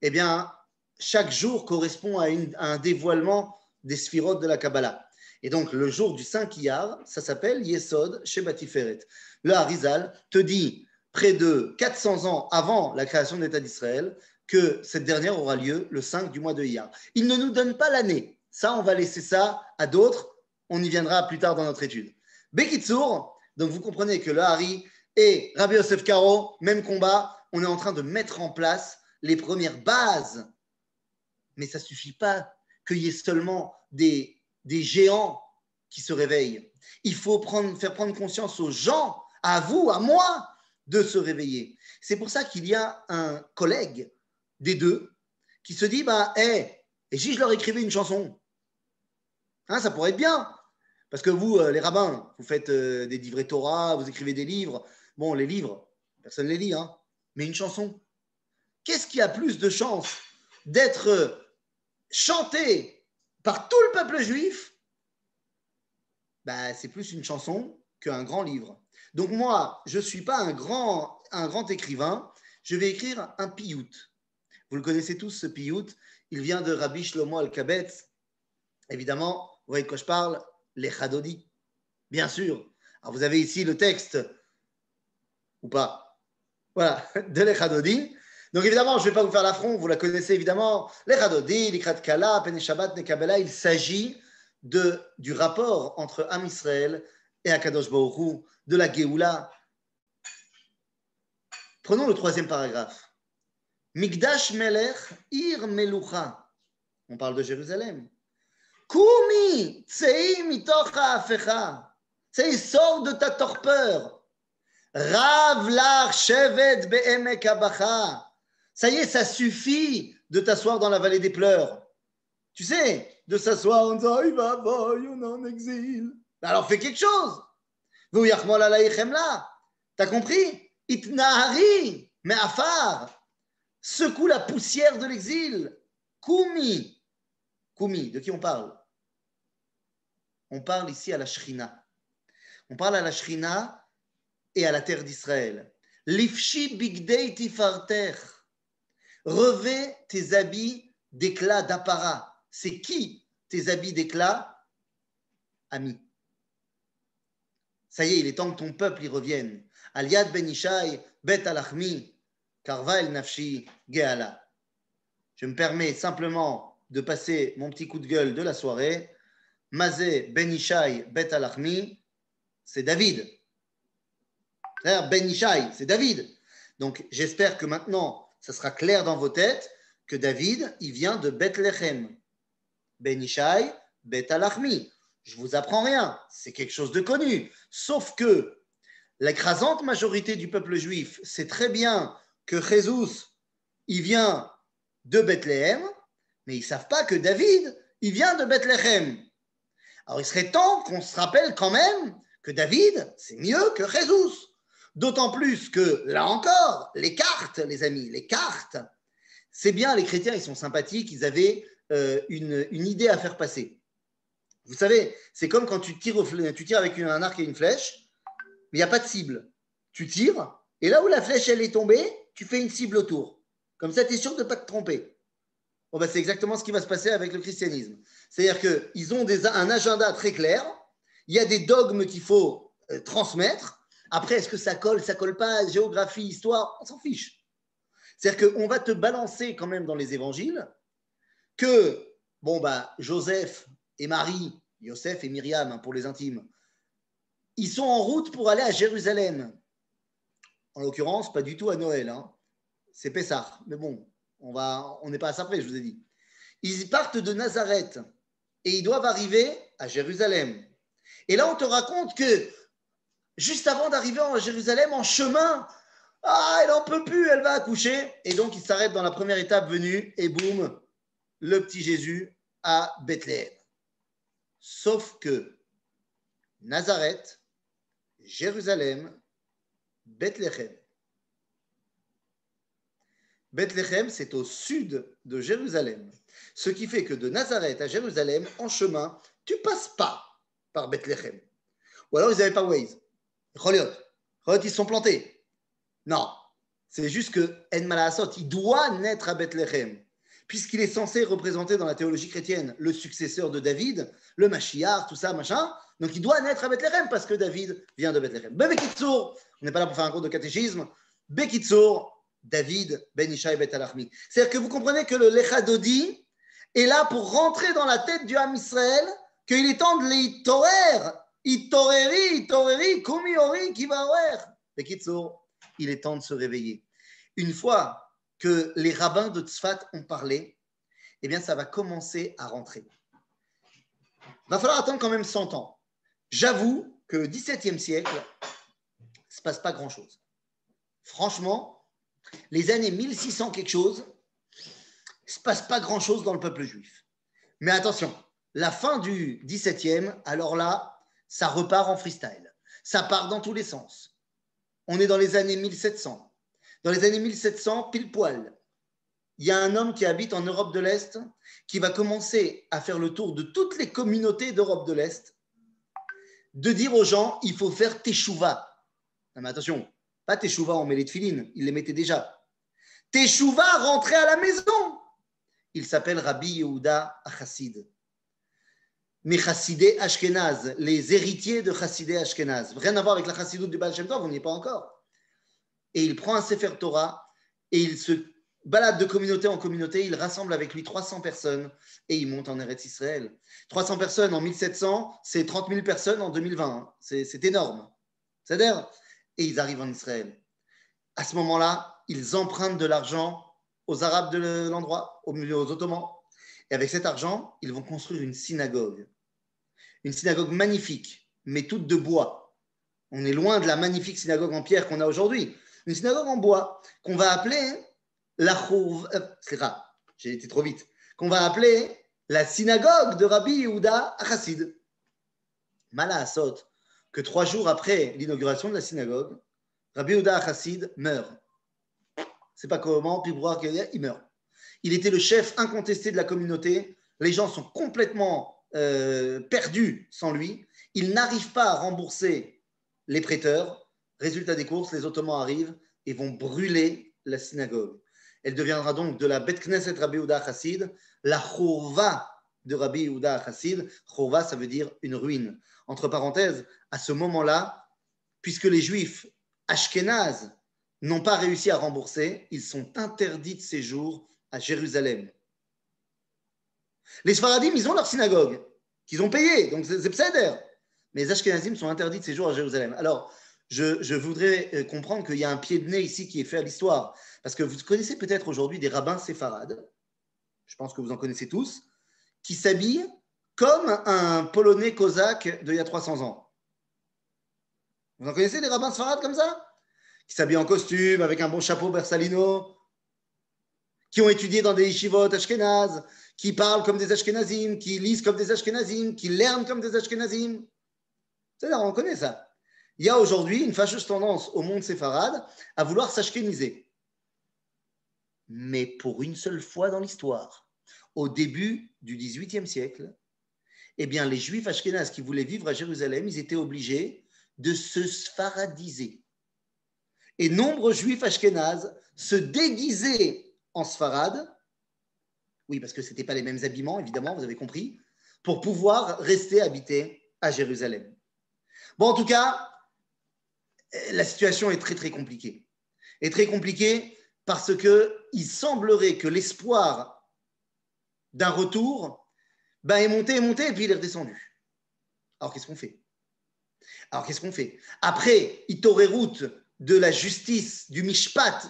eh bien, chaque jour correspond à un dévoilement des sphirotes de la Kabbalah. Et donc, le jour du 5 Iyar, ça s'appelle Yesod Sheba Tiferet. Le Harizal te dit, près de 400 ans avant la création de l'État d'Israël, que cette dernière aura lieu le 5 du mois de Iyar. Il ne nous donne pas l'année. Ça, on va laisser ça à d'autres. On y viendra plus tard dans notre étude. Bekitsour, donc vous comprenez que le Hari et Rabbi Yosef Karo, même combat, on est en train de mettre en place les premières bases. Mais ça ne suffit pas qu'il y ait seulement des géants qui se réveillent. Il faut faire prendre conscience aux gens, à vous, à moi, de se réveiller. C'est pour ça qu'il y a un collègue des deux qui se dit, et si je leur écrivais une chanson, hein, ça pourrait être bien. Parce que vous, les rabbins, vous faites des livrets Torah, vous écrivez des livres. Bon, les livres, personne ne les lit, hein. Mais une chanson, qu'est-ce qui a plus de chances d'être chanté par tout le peuple juif? C'est plus une chanson qu'un grand livre. Donc moi, je ne suis pas un grand écrivain, je vais écrire un piyut. Vous le connaissez tous, ce piyut. Il vient de Rabbi Shlomo Alkabetz. Évidemment, vous voyez de quoi je parle, les Chadodi, bien sûr. Alors vous avez ici le texte, ou pas? Voilà, de les Chadodi. Donc évidemment, je ne vais pas vous faire l'affront, vous la connaissez évidemment. Les Chadodi, l'Ikrat Kala, Pen Shabbat, Nekabela, il s'agit du rapport entre Am Israël et Akadosh Baruch Hu, de la Géoula. Prenons le 3e paragraphe. Mikdash Melech, Ir Melucha. On parle de Jérusalem. Koumi, tsei mitocha afecha. Tsei, sors de ta torpeur. Rav lach shevet be'emek abacha. Ça y est, ça suffit de t'asseoir dans la vallée des pleurs. Tu sais, de s'asseoir en disant, il va, on est en exil. Alors fais quelque chose. T'as compris? Itnahari, mais afar. Secoue la poussière de l'exil. Koumi. Koumi, de qui on parle? On parle ici à la Shrina. On parle à la Shrina et à la terre d'Israël. Lifshi bigdei tifarter. Revêt tes habits d'éclat d'apparat. C'est qui tes habits d'éclat? Ami. Ça y est, il est temps que ton peuple y revienne. Aliad ben Ishai, bet alachmi, karva el nafshi geala. Je me permets simplement de passer mon petit coup de gueule de la soirée. Mazé ben Ishai, bet alachmi, c'est David. Ben Ishai, c'est David. Donc j'espère que maintenant, ça sera clair dans vos têtes que David, il vient de Bethléem. Ben Ishai, Bet Alachmi. Je ne vous apprends rien, c'est quelque chose de connu. Sauf que l'écrasante majorité du peuple juif sait très bien que Jésus, il vient de Bethléem, mais ils ne savent pas que David, il vient de Bethléem. Alors il serait temps qu'on se rappelle quand même que David, c'est mieux que Jésus. D'autant plus que, là encore, les cartes, les amis, les cartes, c'est bien, les chrétiens, ils sont sympathiques, ils avaient une idée à faire passer. Vous savez, c'est comme quand tu tires avec un arc et une flèche, mais il n'y a pas de cible. Tu tires, et là où la flèche, elle est tombée, tu fais une cible autour. Comme ça, tu es sûr de ne pas te tromper. Bon, c'est exactement ce qui va se passer avec le christianisme. C'est-à-dire qu'ils ont un agenda très clair, il y a des dogmes qu'il faut transmettre. Après, est-ce que ça colle pas, géographie, histoire, on s'en fiche. C'est-à-dire qu'on va te balancer quand même dans les évangiles que, Joseph et Marie, Yosef et Myriam, pour les intimes, ils sont en route pour aller à Jérusalem. En l'occurrence, pas du tout à Noël, hein. C'est Pessah. Mais bon, on n'est pas à ça près, je vous ai dit. Ils partent de Nazareth et ils doivent arriver à Jérusalem. Et là, on te raconte que juste avant d'arriver à Jérusalem, en chemin, elle n'en peut plus, elle va accoucher. Et donc, ils s'arrêtent dans la première étape venue et boum, le petit Jésus à Bethléem. Sauf que Nazareth, Jérusalem, Bethléem. Bethléem, c'est au sud de Jérusalem. Ce qui fait que de Nazareth à Jérusalem, en chemin, tu ne passes pas par Bethléem. Ou alors, ils n'avaient pas Waze. Choliot, ils se sont plantés. Non, c'est juste que En Malasot, il doit naître à Bethléem, puisqu'il est censé représenter dans la théologie chrétienne le successeur de David, le Mashiach, tout ça, machin. Donc il doit naître à Bethléem parce que David vient de Bethléem. Bekitsour, on n'est pas là pour faire un cours de catéchisme. Bekitsour, David ben Ishai bet Alachmi. C'est-à-dire que vous comprenez que le Lechadodi est là pour rentrer dans la tête du Ham Israël, qu'il est temps de l'Itorer. Itoreri, kumi ori kivawer. Bekitsour, il est temps de se réveiller. Une fois que les rabbins de Tzfat ont parlé, eh bien, ça va commencer à rentrer. Il va falloir attendre quand même 100 ans. J'avoue que le XVIIe siècle, il ne se passe pas grand-chose. Franchement, les années 1600 quelque chose, il ne se passe pas grand-chose dans le peuple juif. Mais attention, la fin du XVIIe, alors là, ça repart en freestyle. Ça part dans tous les sens. On est dans les années 1700. Dans les années 1700, pile poil, il y a un homme qui habite en Europe de l'Est qui va commencer à faire le tour de toutes les communautés d'Europe de l'Est, de dire aux gens, il faut faire teshuva. Non mais attention, pas teshuva, on met les tefilines, il les mettait déjà. Teshuva, rentrer à la maison. Il s'appelle Rabbi Yehuda Chassid. Mais Chassidé Ashkenaz, les héritiers de Chassidé Ashkenaz. Rien à voir avec la Chassidoute du Baal Shem Tov, on n'y est pas encore. Et il prend un Sefer Torah et il se balade de communauté en communauté, il rassemble avec lui 300 personnes et il monte en Eretz Israël. 300 personnes en 1700, c'est 30 000 personnes en 2020. Hein. C'est énorme. C'est-à-dire, et ils arrivent en Israël. À ce moment-là, ils empruntent de l'argent aux Arabes de l'endroit, aux Ottomans. Et avec cet argent, ils vont construire une synagogue. Une synagogue magnifique, mais toute de bois. On est loin de la magnifique synagogue en pierre qu'on a aujourd'hui. Une synagogue en bois qu'on va appeler la j'ai été trop vite. Qu'on va appeler la synagogue de Rabbi Yehuda Chassid. Mala Asot, que 3 jours après l'inauguration de la synagogue, Rabbi Yehuda Chassid meurt. C'est pas comment, puis voir qu'il meurt. Il était le chef incontesté de la communauté. Les gens sont complètement perdus sans lui. Il n'arrive pas à rembourser les prêteurs. Résultat des courses, les Ottomans arrivent et vont brûler la synagogue. Elle deviendra donc de la Bet Knesset Rabbi Yehuda Chassid, la Chorva de Rabbi Yehuda Chassid. Chorva, ça veut dire une ruine. Entre parenthèses, à ce moment-là, puisque les Juifs Ashkénazes n'ont pas réussi à rembourser, ils sont interdits de séjour à Jérusalem. Les Sfaradim, ils ont leur synagogue, qu'ils ont payé, donc c'est pseuder. Mais les Ashkenazim sont interdits de séjour à Jérusalem. Alors, je voudrais comprendre qu'il y a un pied de nez ici qui est fait à l'histoire. Parce que vous connaissez peut-être aujourd'hui des rabbins séfarades, je pense que vous en connaissez tous, qui s'habillent comme un Polonais cosaque d'il y a 300 ans. Vous en connaissez des rabbins séfarades comme ça? Qui s'habillent en costume, avec un bon chapeau Bersalino, qui ont étudié dans des yeshivot ashkénazes, qui parlent comme des ashkénazim, qui lisent comme des ashkénazim, qui lernent comme des ashkénazim. C'est-à-dire, on connaît ça. Il y a aujourd'hui une fâcheuse tendance au monde séfarade à vouloir s'ashkéniser. Mais pour une seule fois dans l'histoire, au début du XVIIIe siècle, eh bien, les juifs ashkénazes qui voulaient vivre à Jérusalem, ils étaient obligés de se sfaradiser. Et nombreux juifs ashkénazes se déguisaient en sfarade, oui, parce que ce n'étaient pas les mêmes habillements, évidemment, vous avez compris, pour pouvoir rester habités à Jérusalem. Bon, en tout cas, la situation est très, très compliquée. Et très compliquée parce qu'il semblerait que l'espoir d'un retour est monté, et puis il est redescendu. Alors, qu'est-ce qu'on fait? Après, Itorerout de la justice, du Mishpat,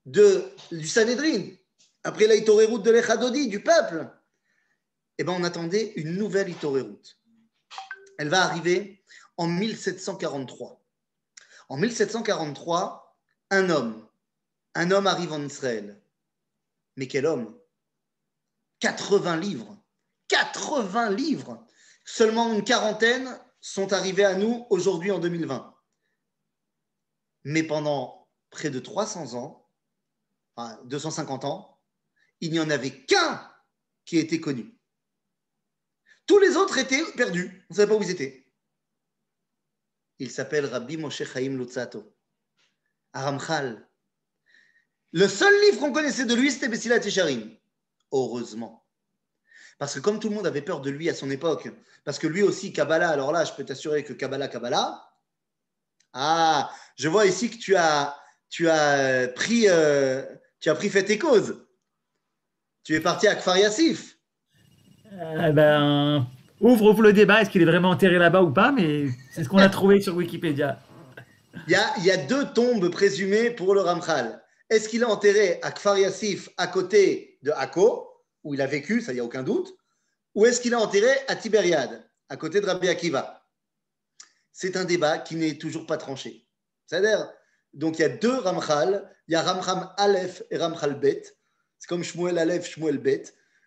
du Sanhedrin, après la Itorerout de l'Echadodi, du peuple, on attendait une nouvelle Itorerout. Elle va arriver en 1743. En 1743, un homme arrive en Israël. Mais quel homme? 80 livres. 80 livres. Seulement une quarantaine sont arrivés à nous aujourd'hui en 2020. Mais pendant près de 300 ans, 250 ans, il n'y en avait qu'un qui était connu. Tous les autres étaient perdus. On ne savait pas où ils étaient. Il s'appelle Rabbi Moshe Chaim Luzzatto, Aramchal. Le seul livre qu'on connaissait de lui, c'était Mesilat Yesharim. Heureusement. Parce que comme tout le monde avait peur de lui à son époque, parce que lui aussi, Kabbalah, alors là, je peux t'assurer que Kabbalah, je vois ici que tu as pris fait tes causes. Tu es parti à Kfar Yassif. Ouvre le débat, est-ce qu'il est vraiment enterré là-bas ou pas, mais c'est ce qu'on a trouvé sur Wikipédia. Il y a 2 tombes présumées pour le Ramchal. Est-ce qu'il est enterré à Kfar Yassif, à côté de Akko, où il a vécu, ça, il n'y a aucun doute, ou est-ce qu'il est enterré à Tibériade, à côté de Rabbi Akiva? C'est un débat qui n'est toujours pas tranché. C'est-à-dire, donc il y a 2 Ramchal, il y a Ramchal Aleph et Ramchal Bet, c'est comme Shmuel Aleph, Shmuel Bet.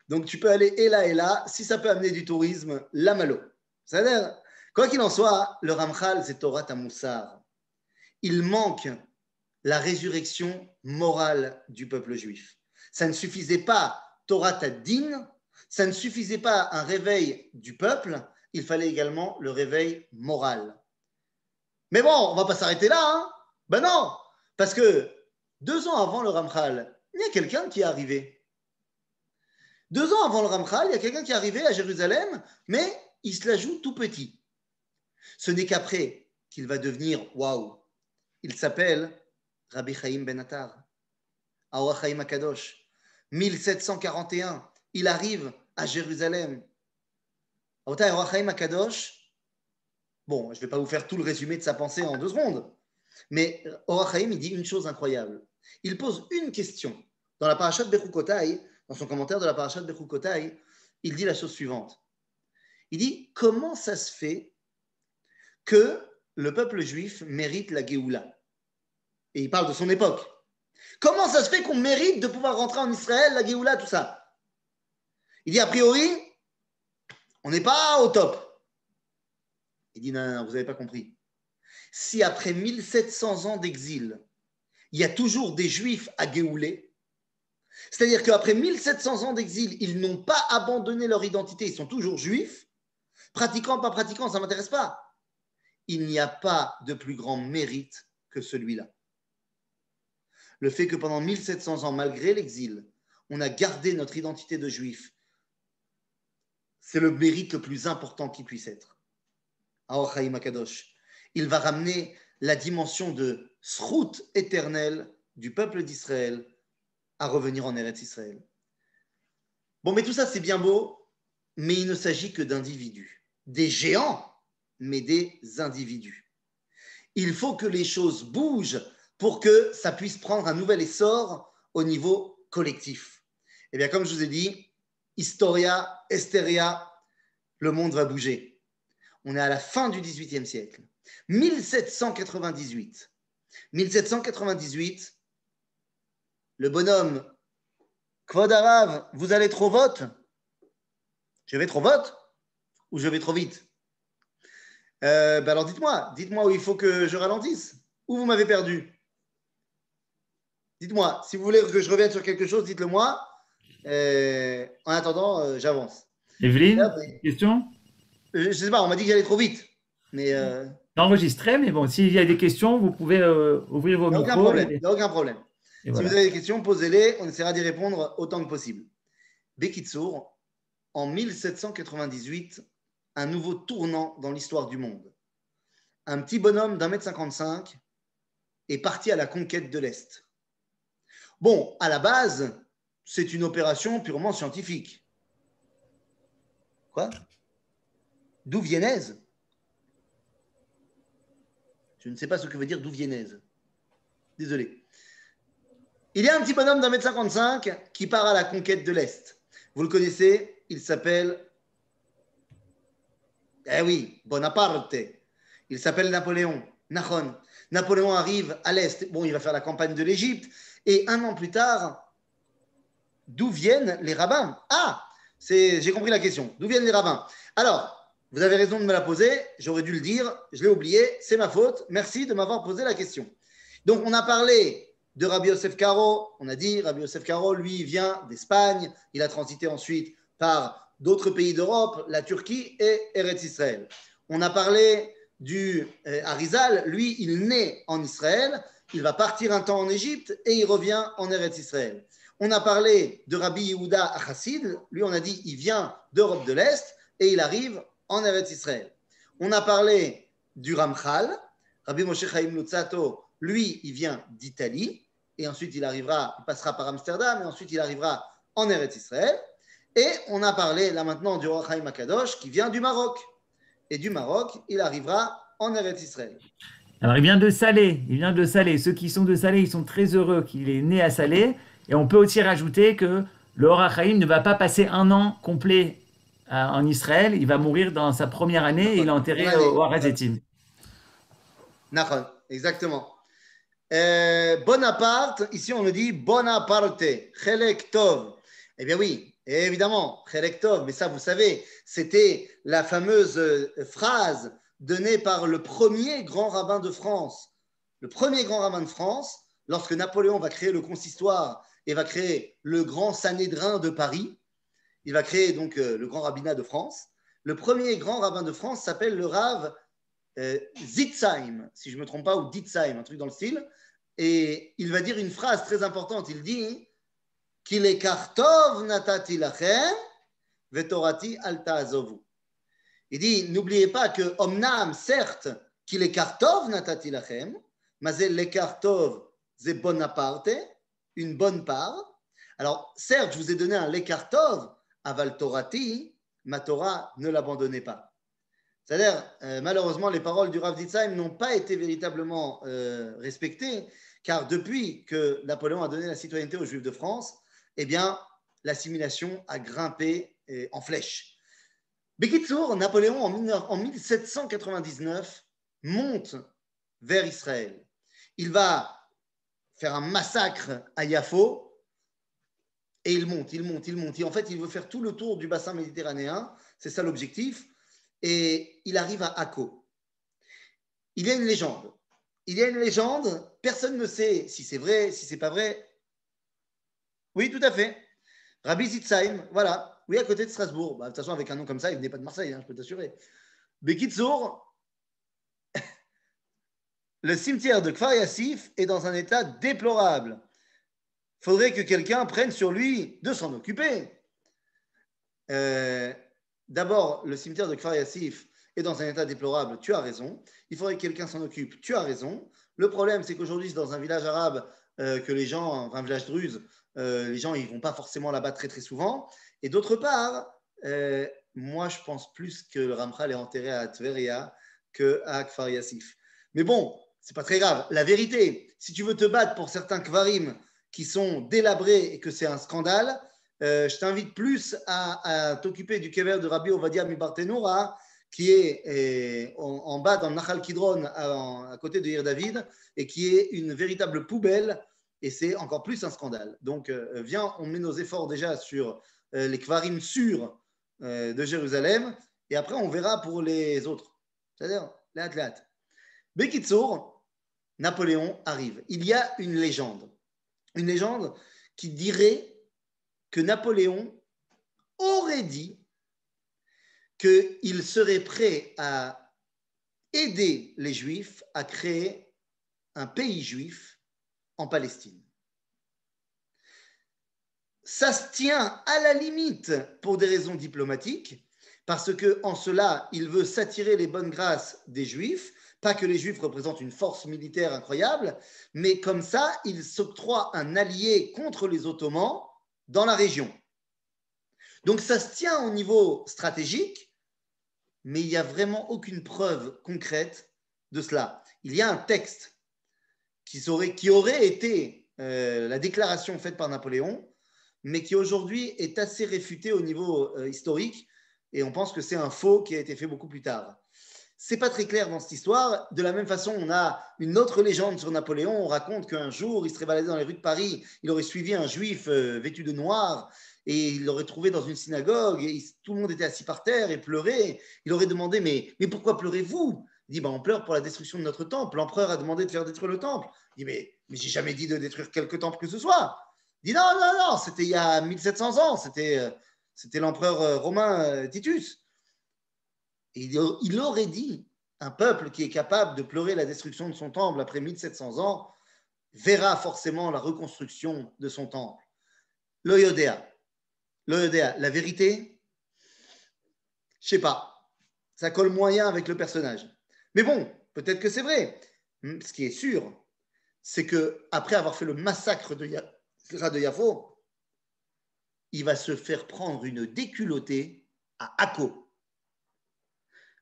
Donc tu peux aller et là, si ça peut amener du tourisme, la malo. C'est-à-dire, Quoi qu'il en soit, le Ramchal, c'est Torah Moussar. Il manque la résurrection morale du peuple juif. Ça ne suffisait pas Torah Din, ça ne suffisait pas un réveil du peuple, il fallait également le réveil moral. Mais bon, on ne va pas s'arrêter là, hein? Ben non, parce que 2 ans avant le Ramchal, il y a quelqu'un qui est arrivé. 2 ans avant le Ramchal, il y a quelqu'un qui est arrivé à Jérusalem, mais il se la joue tout petit. Ce n'est qu'après qu'il va devenir waouh. Il s'appelle Rabbi Chaim Ben Attar, Aor Chaim Akadosh. 1741, il arrive à Jérusalem. Aor Chaim Akadosh, bon, je ne vais pas vous faire tout le résumé de sa pensée en 2 secondes, mais Aor Chaim, il dit une chose incroyable. Il pose une question. Dans la parashat Bechukotai, dans son commentaire de la parashat Bechukotai, il dit la chose suivante. Il dit, comment ça se fait que le peuple juif mérite la Géoula? Et il parle de son époque. Comment ça se fait qu'on mérite de pouvoir rentrer en Israël, la Géoula, tout ça? Il dit, a priori, on n'est pas au top. Il dit, non, vous n'avez pas compris. Si après 1700 ans d'exil, il y a toujours des Juifs à Géouler, c'est-à-dire qu'après 1700 ans d'exil, ils n'ont pas abandonné leur identité, ils sont toujours Juifs, pratiquants, pas pratiquants, ça ne m'intéresse pas. Il n'y a pas de plus grand mérite que celui-là. Le fait que pendant 1700 ans, malgré l'exil, on a gardé notre identité de juif, c'est le mérite le plus important qui puisse être. Aor Chaim Akadosh, il va ramener la dimension de srout éternel du peuple d'Israël à revenir en Eretz Israël. Bon, mais tout ça, c'est bien beau, mais il ne s'agit que d'individus. Des géants, mais des individus. Il faut que les choses bougent pour que ça puisse prendre un nouvel essor au niveau collectif. Et bien, comme je vous ai dit, Historia, Esteria, le monde va bouger. On est à la fin du XVIIIe siècle. 1798. 1798, le bonhomme, Kvod Arav, vous allez trop vite? Je vais trop vite ou je vais trop vite? Alors dites-moi où il faut que je ralentisse. Où vous m'avez perdu? Dites-moi, si vous voulez que je revienne sur quelque chose, dites-le moi. En attendant, j'avance. Evelyne, question? Je ne sais pas, on m'a dit que j'allais trop vite. Mais Enregistré, mais bon, s'il y a des questions, vous pouvez ouvrir vos micros. Il n'y a aucun problème. Si voilà. Vous avez des questions, posez-les. On essaiera d'y répondre autant que possible. Bekitsour, en 1798, un nouveau tournant dans l'histoire du monde. Un petit bonhomme d'1,55 m est parti à la conquête de l'Est. Bon, à la base, c'est une opération purement scientifique. Quoi? D'où viennaise? Je ne sais pas ce que veut dire d'où viennaise. Désolé. Il y a un petit bonhomme d'1,55 m qui part à la conquête de l'Est. Vous le connaissez, il s'appelle... Eh oui, Bonaparte. Il s'appelle Napoléon. Nahon. Napoléon arrive à l'Est. Bon, il va faire la campagne de l'Égypte. Et 1 an plus tard, d'où viennent les rabbins? Ah, j'ai compris la question. D'où viennent les rabbins? Alors, vous avez raison de me la poser. J'aurais dû le dire. Je l'ai oublié. C'est ma faute. Merci de m'avoir posé la question. Donc, on a parlé de Rabbi Yosef Karo. On a dit, Rabbi Yosef Karo, lui, vient d'Espagne. Il a transité ensuite par d'autres pays d'Europe, la Turquie et Eretz Israël. On a parlé du Arizal. Lui, il naît en Israël. Il va partir un temps en Égypte et il revient en Eretz Israël. On a parlé de Rabbi Yehuda Achassid. Lui, on a dit, il vient d'Europe de l'Est et il arrive en Eretz Israël. On a parlé du Ramchal. Rabbi Moshe Chaim Luzzatto, lui, il vient d'Italie et ensuite il passera par Amsterdam et ensuite il arrivera en Eretz Israël. Et on a parlé là maintenant du Roi Chaim Akadosh qui vient du Maroc. Et du Maroc, il arrivera en Eretz Israël. Alors, il vient de Salé. Il vient de Salé. Ceux qui sont de Salé, ils sont très heureux qu'il est né à Salé. Et on peut aussi rajouter que le Or HaChaim ne va pas passer 1 an complet en Israël. Il va mourir dans sa première année et il est enterré au Har HaZetim. Nachon, exactement. Bonaparte, ici on nous dit Bonaparte, Chelek Tov. Eh bien oui, évidemment, Chelek Tov, mais ça vous savez, c'était la fameuse phrase donné par le premier grand rabbin de France. Le premier grand rabbin de France, lorsque Napoléon va créer le consistoire et va créer le grand Sanhédrin de Paris, il va créer donc le grand rabbinat de France. Le premier grand rabbin de France s'appelle le Rav Zitzheim, si je ne me trompe pas, ou Ditzheim, un truc dans le style. Et il va dire une phrase très importante. Il dit qu'il est kartov natati lachem vetorati alta azovu. Il dit n'oubliez pas que omnam, certes, qu'il est kartov natati lachem, mais le kartov c'est Bonaparte, une bonne part. Alors, certes, je vous ai donné un lekartov, aval torati, ma Torah, ne l'abandonnez pas. C'est-à-dire, malheureusement, les paroles du Rav Ditzheim n'ont pas été véritablement respectées, car depuis que Napoléon a donné la citoyenneté aux Juifs de France, eh bien, l'assimilation a grimpé en flèche. Bekitsour, Napoléon, en 1799, monte vers Israël. Il va faire un massacre à Yafo, et il monte. Et en fait, il veut faire tout le tour du bassin méditerranéen, c'est ça l'objectif, et il arrive à Akko. Il y a une légende, personne ne sait si c'est vrai, si c'est pas vrai. Oui, tout à fait. Rabbi Zitzheim, voilà, oui, à côté de Strasbourg. De toute façon, avec un nom comme ça, il venait pas de Marseille, je peux t'assurer. Bekitsour, le cimetière de Kfar Yassif est dans un état déplorable. Il faudrait que quelqu'un prenne sur lui de s'en occuper. D'abord, le cimetière de Kfar Yassif est dans un état déplorable, tu as raison. Il faudrait que quelqu'un s'en occupe, tu as raison. Le problème, c'est qu'aujourd'hui, c'est dans un village arabe que les gens, un village druze, les gens ils vont pas forcément là-bas très très souvent. Et d'autre part, moi je pense plus que le Ramchal est enterré à Tveria qu'à Kfar Yassif. Mais bon, c'est pas très grave. La vérité, si tu veux te battre pour certains kvarim qui sont délabrés et que c'est un scandale, je t'invite plus à t'occuper du kever de Rabbi Ovadia Mibartenoura, qui est en bas dans le Nachal Kidron, à côté de Ir David, et qui est une véritable poubelle, et c'est encore plus un scandale. Donc, viens, on met nos efforts déjà sur les kvarim sûrs de Jérusalem, et après, on verra pour les autres. C'est-à-dire, les athlètes. Bekitsour, Napoléon arrive. Il y a une légende qui dirait que Napoléon aurait dit qu'il serait prêt à aider les Juifs à créer un pays juif en Palestine. Ça se tient à la limite pour des raisons diplomatiques, parce qu'en cela, il veut s'attirer les bonnes grâces des Juifs, pas que les Juifs représentent une force militaire incroyable, mais comme ça, il s'octroie un allié contre les Ottomans dans la région. Donc ça se tient au niveau stratégique, mais il n'y a vraiment aucune preuve concrète de cela. Il y a un texte qui aurait été la déclaration faite par Napoléon, mais qui aujourd'hui est assez réfuté au niveau historique, et on pense que c'est un faux qui a été fait beaucoup plus tard. C'est pas très clair dans cette histoire. De la même façon, on a une autre légende sur Napoléon. On raconte qu'un jour, il serait baladé dans les rues de Paris, il aurait suivi un juif vêtu de noir, et il l'aurait trouvé dans une synagogue, et tout le monde était assis par terre et pleurait. Il aurait demandé, mais pourquoi pleurez-vous? Il dit, on pleure pour la destruction de notre temple. L'empereur a demandé de faire détruire le temple. Il dit, mais j'ai jamais dit de détruire quelque temple que ce soit. Il dit, non, c'était il y a 1700 ans, c'était l'empereur romain Titus. Et il aurait dit, un peuple qui est capable de pleurer la destruction de son temple après 1700 ans verra forcément la reconstruction de son temple. L'Oyodéa, la vérité, je sais pas, ça colle moyen avec le personnage. Mais bon, peut-être que c'est vrai. Ce qui est sûr, c'est qu'après avoir fait le massacre de Yafo, il va se faire prendre une déculottée à Akko.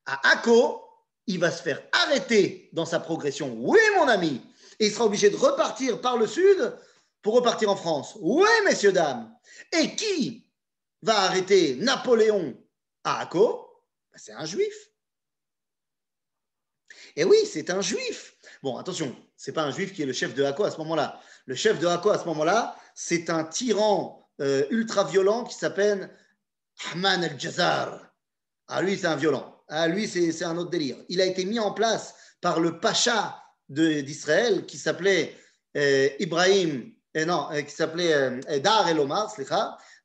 À Akko, il va se faire arrêter dans sa progression. Oui, mon ami. Et il sera obligé de repartir par le sud pour repartir en France. Oui, messieurs, dames. Et qui va arrêter Napoléon à Akko? C'est un juif. Et oui, c'est un juif. Bon, attention, ce n'est pas un juif qui est le chef de Akko à ce moment-là. Le chef de Akko à ce moment-là, c'est un tyran ultra violent qui s'appelle Ahman el-Jazar. Ah, lui, c'est un violent. Ah, lui, c'est un autre délire. Il a été mis en place par le pacha d'Israël qui s'appelait Ibrahim, non, qui s'appelait Dar el-Omar,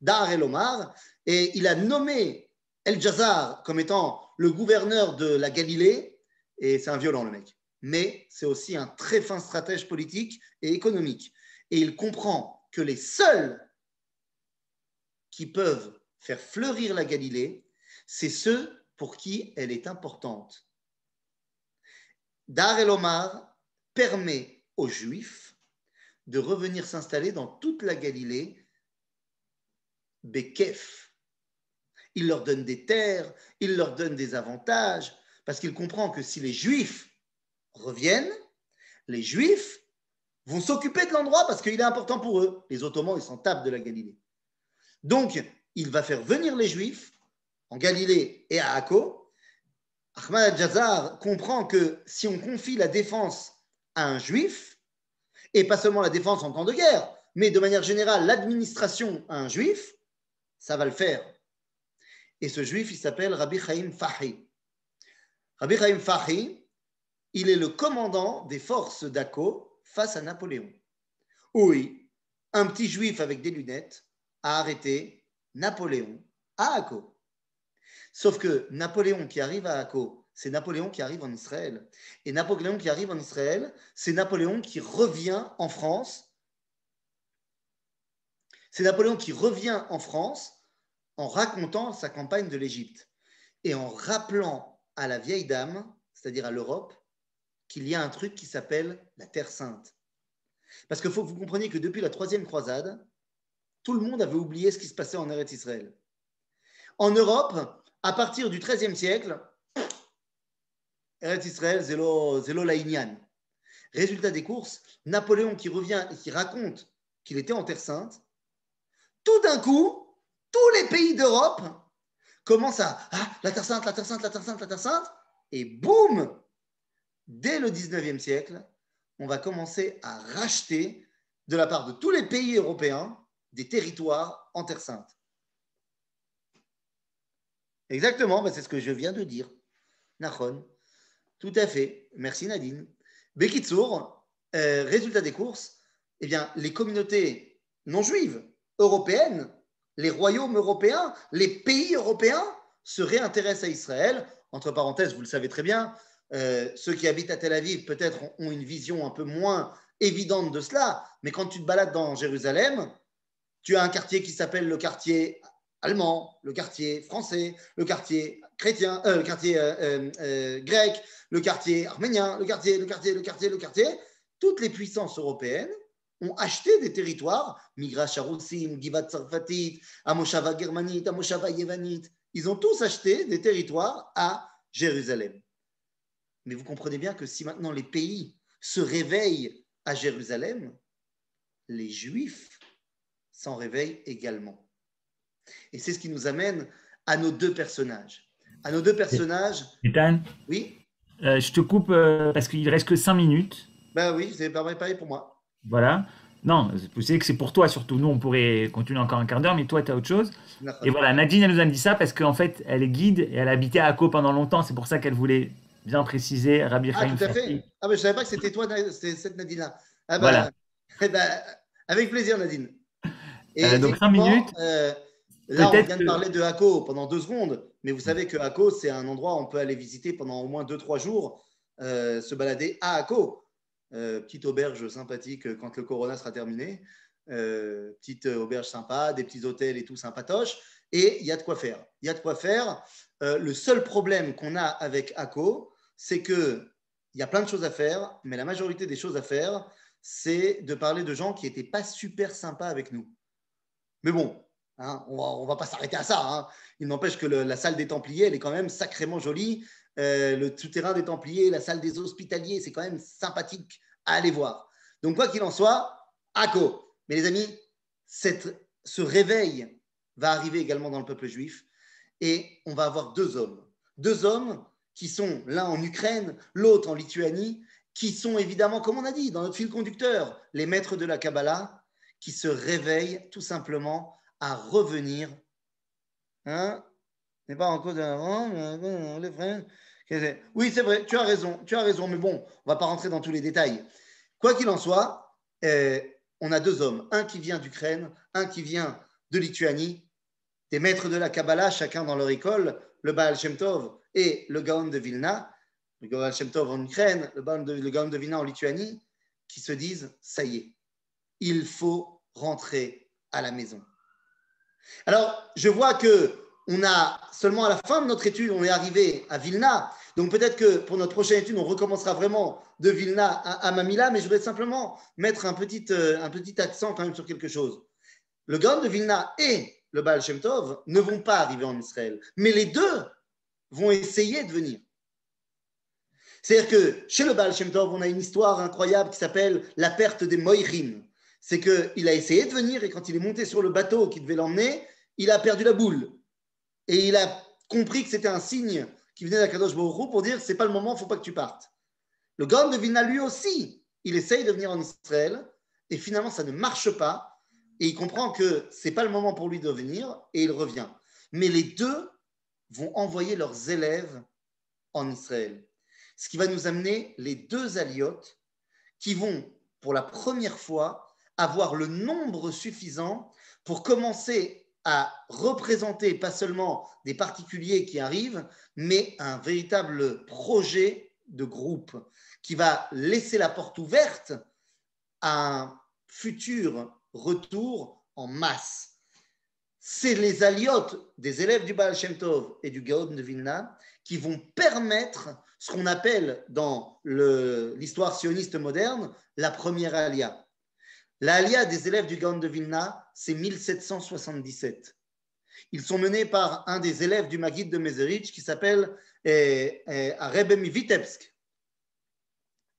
Dar el-Omar, et il a nommé El Jazar comme étant le gouverneur de la Galilée, et c'est un violent le mec. Mais c'est aussi un très fin stratège politique et économique. Et il comprend que les seuls qui peuvent faire fleurir la Galilée, c'est ceux pour qui elle est importante. Dar el-Omar permet aux Juifs de revenir s'installer dans toute la Galilée, Bekef. Il leur donne des terres, il leur donne des avantages, parce qu'il comprend que si les Juifs reviennent, les Juifs vont s'occuper de l'endroit parce qu'il est important pour eux. Les Ottomans, ils s'en tapent de la Galilée. Donc, il va faire venir les Juifs en Galilée et à Akko. Ahmad al-Jazar comprend que si on confie la défense à un Juif, et pas seulement la défense en temps de guerre, mais de manière générale l'administration à un Juif, ça va le faire. Et ce Juif, il s'appelle Rabbi Chaim Fahi. Rabbi Chaim Fahi, il est le commandant des forces d'Akko face à Napoléon. Oui, un petit Juif avec des lunettes a arrêté Napoléon à Akko. Sauf que Napoléon qui arrive à Akko, c'est Napoléon qui arrive en Israël. Et Napoléon qui arrive en Israël, c'est Napoléon qui revient en France. C'est Napoléon qui revient en France en racontant sa campagne de l'Égypte et en rappelant à la vieille dame, c'est-à-dire à l'Europe, qu'il y a un truc qui s'appelle la Terre Sainte. Parce qu'il faut que vous compreniez que depuis la troisième croisade, tout le monde avait oublié ce qui se passait en Eretz Israël. En Europe, à partir du XIIIe siècle, Eretz Israël, zélo laïnian. Résultat des courses, Napoléon qui revient et qui raconte qu'il était en Terre Sainte, tout d'un coup, tous les pays d'Europe commencent à la Terre Sainte, la Terre Sainte, la Terre Sainte, la Terre Sainte, et boum, dès le 19e siècle, on va commencer à racheter de la part de tous les pays européens des territoires en Terre Sainte. Exactement, c'est ce que je viens de dire. Nachon, tout à fait. Merci Nadine. Bekitsour, résultat des courses, eh bien, les communautés non juives européennes, les royaumes européens, les pays européens se réintéressent à Israël. Entre parenthèses, vous le savez très bien, ceux qui habitent à Tel Aviv peut-être ont une vision un peu moins évidente de cela, mais quand tu te balades dans Jérusalem, tu as un quartier qui s'appelle le quartier allemand, le quartier français, le quartier chrétien, le quartier grec, le quartier arménien, le quartier. Toutes les puissances européennes ont acheté des territoires, Migrash Aroussim, Givat Sarfatit, Amoshava Germanite, Amoshava Yevanite. Ils ont tous acheté des territoires à Jérusalem. Mais vous comprenez bien que si maintenant les pays se réveillent à Jérusalem, les Juifs s'en réveillent également. Et c'est ce qui nous amène à nos deux personnages. À nos deux personnages. Ethan, oui, je te coupe parce qu'il reste que 5 minutes. Ben oui, c'est pareil pour moi. Voilà. Non, vous savez que c'est pour toi surtout. Nous, on pourrait continuer encore un quart d'heure, mais toi, tu as autre chose. Et voilà, Nadine, elle nous a dit ça parce qu'en fait, elle est guide et elle habitait à Akko pendant longtemps. C'est pour ça qu'elle voulait bien préciser Rabbi Chaim tout à fait. Fahi. Ah, mais je ne savais pas que c'était toi, c'était cette Nadine-là. Ah, Voilà. Avec plaisir, Nadine. Donc 5 minutes. Là, on vient de parler de Akko pendant 2 secondes, mais vous savez que Akko, c'est un endroit où on peut aller visiter pendant au moins 2-3 jours, se balader à Akko. Petite auberge sympathique quand le corona sera terminé. Petite auberge sympa, des petits hôtels et tout sympatoche. Et il y a de quoi faire. Il y a de quoi faire. Le seul problème qu'on a avec Akko, c'est qu'il y a plein de choses à faire, mais la majorité des choses à faire, c'est de parler de gens qui n'étaient pas super sympas avec nous. Mais bon, hein, on va pas s'arrêter à ça. Hein. Il n'empêche que la salle des Templiers, elle est quand même sacrément jolie. Le souterrain des Templiers, la salle des Hospitaliers, c'est quand même sympathique à aller voir. Donc, quoi qu'il en soit, Akko. Mais les amis, ce réveil va arriver également dans le peuple juif et on va avoir 2 hommes. 2 hommes qui sont l'un en Ukraine, l'autre en Lituanie, qui sont évidemment, comme on a dit, dans notre fil conducteur, les maîtres de la Kabbalah, qui se réveillent tout simplement à revenir n'est pas en cause de les frères. Oui, c'est vrai, tu as raison, mais bon, on ne va pas rentrer dans tous les détails. Quoi qu'il en soit, on a deux hommes, un qui vient d'Ukraine, un qui vient de Lituanie, des maîtres de la Kabbalah, chacun dans leur école, le Baal Shem Tov et le Gaon de Vilna, le Baal Shem Tov en Ukraine, le Gaon de Vilna en Lituanie, qui se disent, ça y est, il faut rentrer à la maison. Alors, je vois que on a seulement à la fin de notre étude, on est arrivé à Vilna. Donc peut-être que pour notre prochaine étude, on recommencera vraiment de Vilna à Mamila, mais je voudrais simplement mettre un petit accent quand même sur quelque chose. Le Gaon de Vilna et le Baal Shem Tov ne vont pas arriver en Israël, mais les deux vont essayer de venir. C'est-à-dire que chez le Baal Shem Tov, on a une histoire incroyable qui s'appelle la perte des Moïrim. C'est qu'il a essayé de venir et quand il est monté sur le bateau qui devait l'emmener, il a perdu la boule. Et il a compris que c'était un signe qui venait d'Akadosh Baruch Hu pour dire c'est pas le moment, il ne faut pas que tu partes. Le Gaon de Vilna, lui aussi, il essaye de venir en Israël et finalement ça ne marche pas et il comprend que ce n'est pas le moment pour lui de venir et il revient. Mais les deux vont envoyer leurs élèves en Israël. Ce qui va nous amener les deux aliotes qui vont, pour la première fois, avoir le nombre suffisant pour commencer à représenter pas seulement des particuliers qui arrivent, mais un véritable projet de groupe qui va laisser la porte ouverte à un futur retour en masse. C'est les aliotes des élèves du Baal Shem Tov et du Gaon de Vilna qui vont permettre ce qu'on appelle dans l'histoire sioniste moderne la première alia. L'Alia des élèves du Gaon de Vilna, c'est 1777. Ils sont menés par un des élèves du Maguid de Mezerich qui s'appelle Rebbe Vitebsk.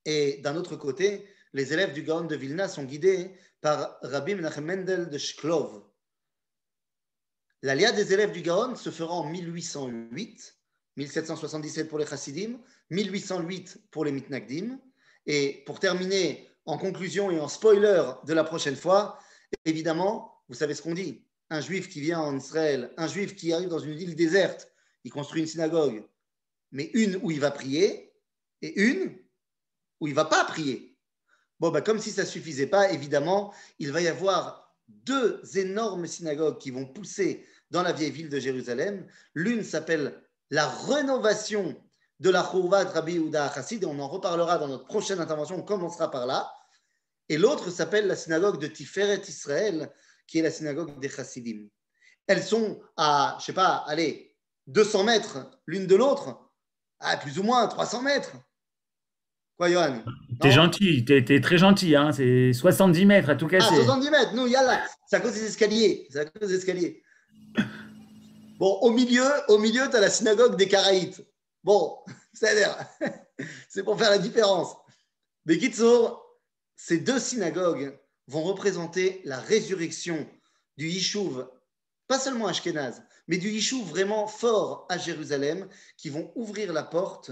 Et d'un autre côté, les élèves du Gaon de Vilna sont guidés par Rabbi Menachem Mendel de Shklov. L'Alia des élèves du Gaon se fera en 1808, 1777 pour les Chassidim, 1808 pour les Mitnagdim. Et pour terminer, en conclusion et en spoiler de la prochaine fois, évidemment, vous savez ce qu'on dit. Un juif qui vient en Israël, un juif qui arrive dans une ville déserte, il construit une synagogue, mais une où il va prier et une où il ne va pas prier. Bon, comme si ça ne suffisait pas, évidemment, il va y avoir deux énormes synagogues qui vont pousser dans la vieille ville de Jérusalem. L'une s'appelle la rénovation de la Chourvat Rabbi Yehuda Chassid, et on en reparlera dans notre prochaine intervention, on commencera par là. Et l'autre s'appelle la synagogue de Tiferet Israël, qui est la synagogue des Chassidim. Elles sont à, 200 mètres l'une de l'autre, à plus ou moins 300 mètres. Quoi, Johan? T'es gentil, t'es très gentil, hein, c'est 70 mètres à tout casser. 70 mètres, nous, yallah, c'est à cause des escaliers. Bon, au milieu, tu as la synagogue des Karaïtes. Bon, c'est pour faire la différence. Mais Kitsour, ces deux synagogues vont représenter la résurrection du Yishuv, pas seulement Ashkenaz, mais du Yishuv vraiment fort à Jérusalem, qui vont ouvrir la porte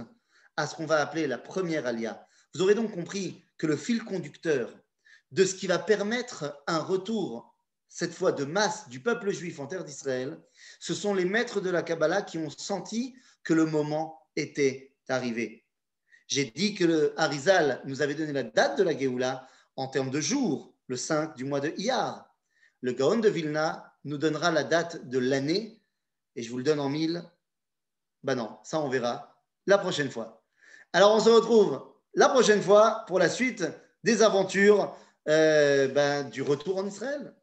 à ce qu'on va appeler la première alia. Vous aurez donc compris que le fil conducteur de ce qui va permettre un retour, cette fois de masse, du peuple juif en terre d'Israël, ce sont les maîtres de la Kabbalah qui ont senti que le moment était arrivé. J'ai dit que le Harizal nous avait donné la date de la Géoula en termes de jour, le 5 du mois de Iyar. Le Gaon de Vilna nous donnera la date de l'année, et je vous le donne en 1000. Non, ça on verra la prochaine fois. Alors on se retrouve la prochaine fois pour la suite des aventures du retour en Israël.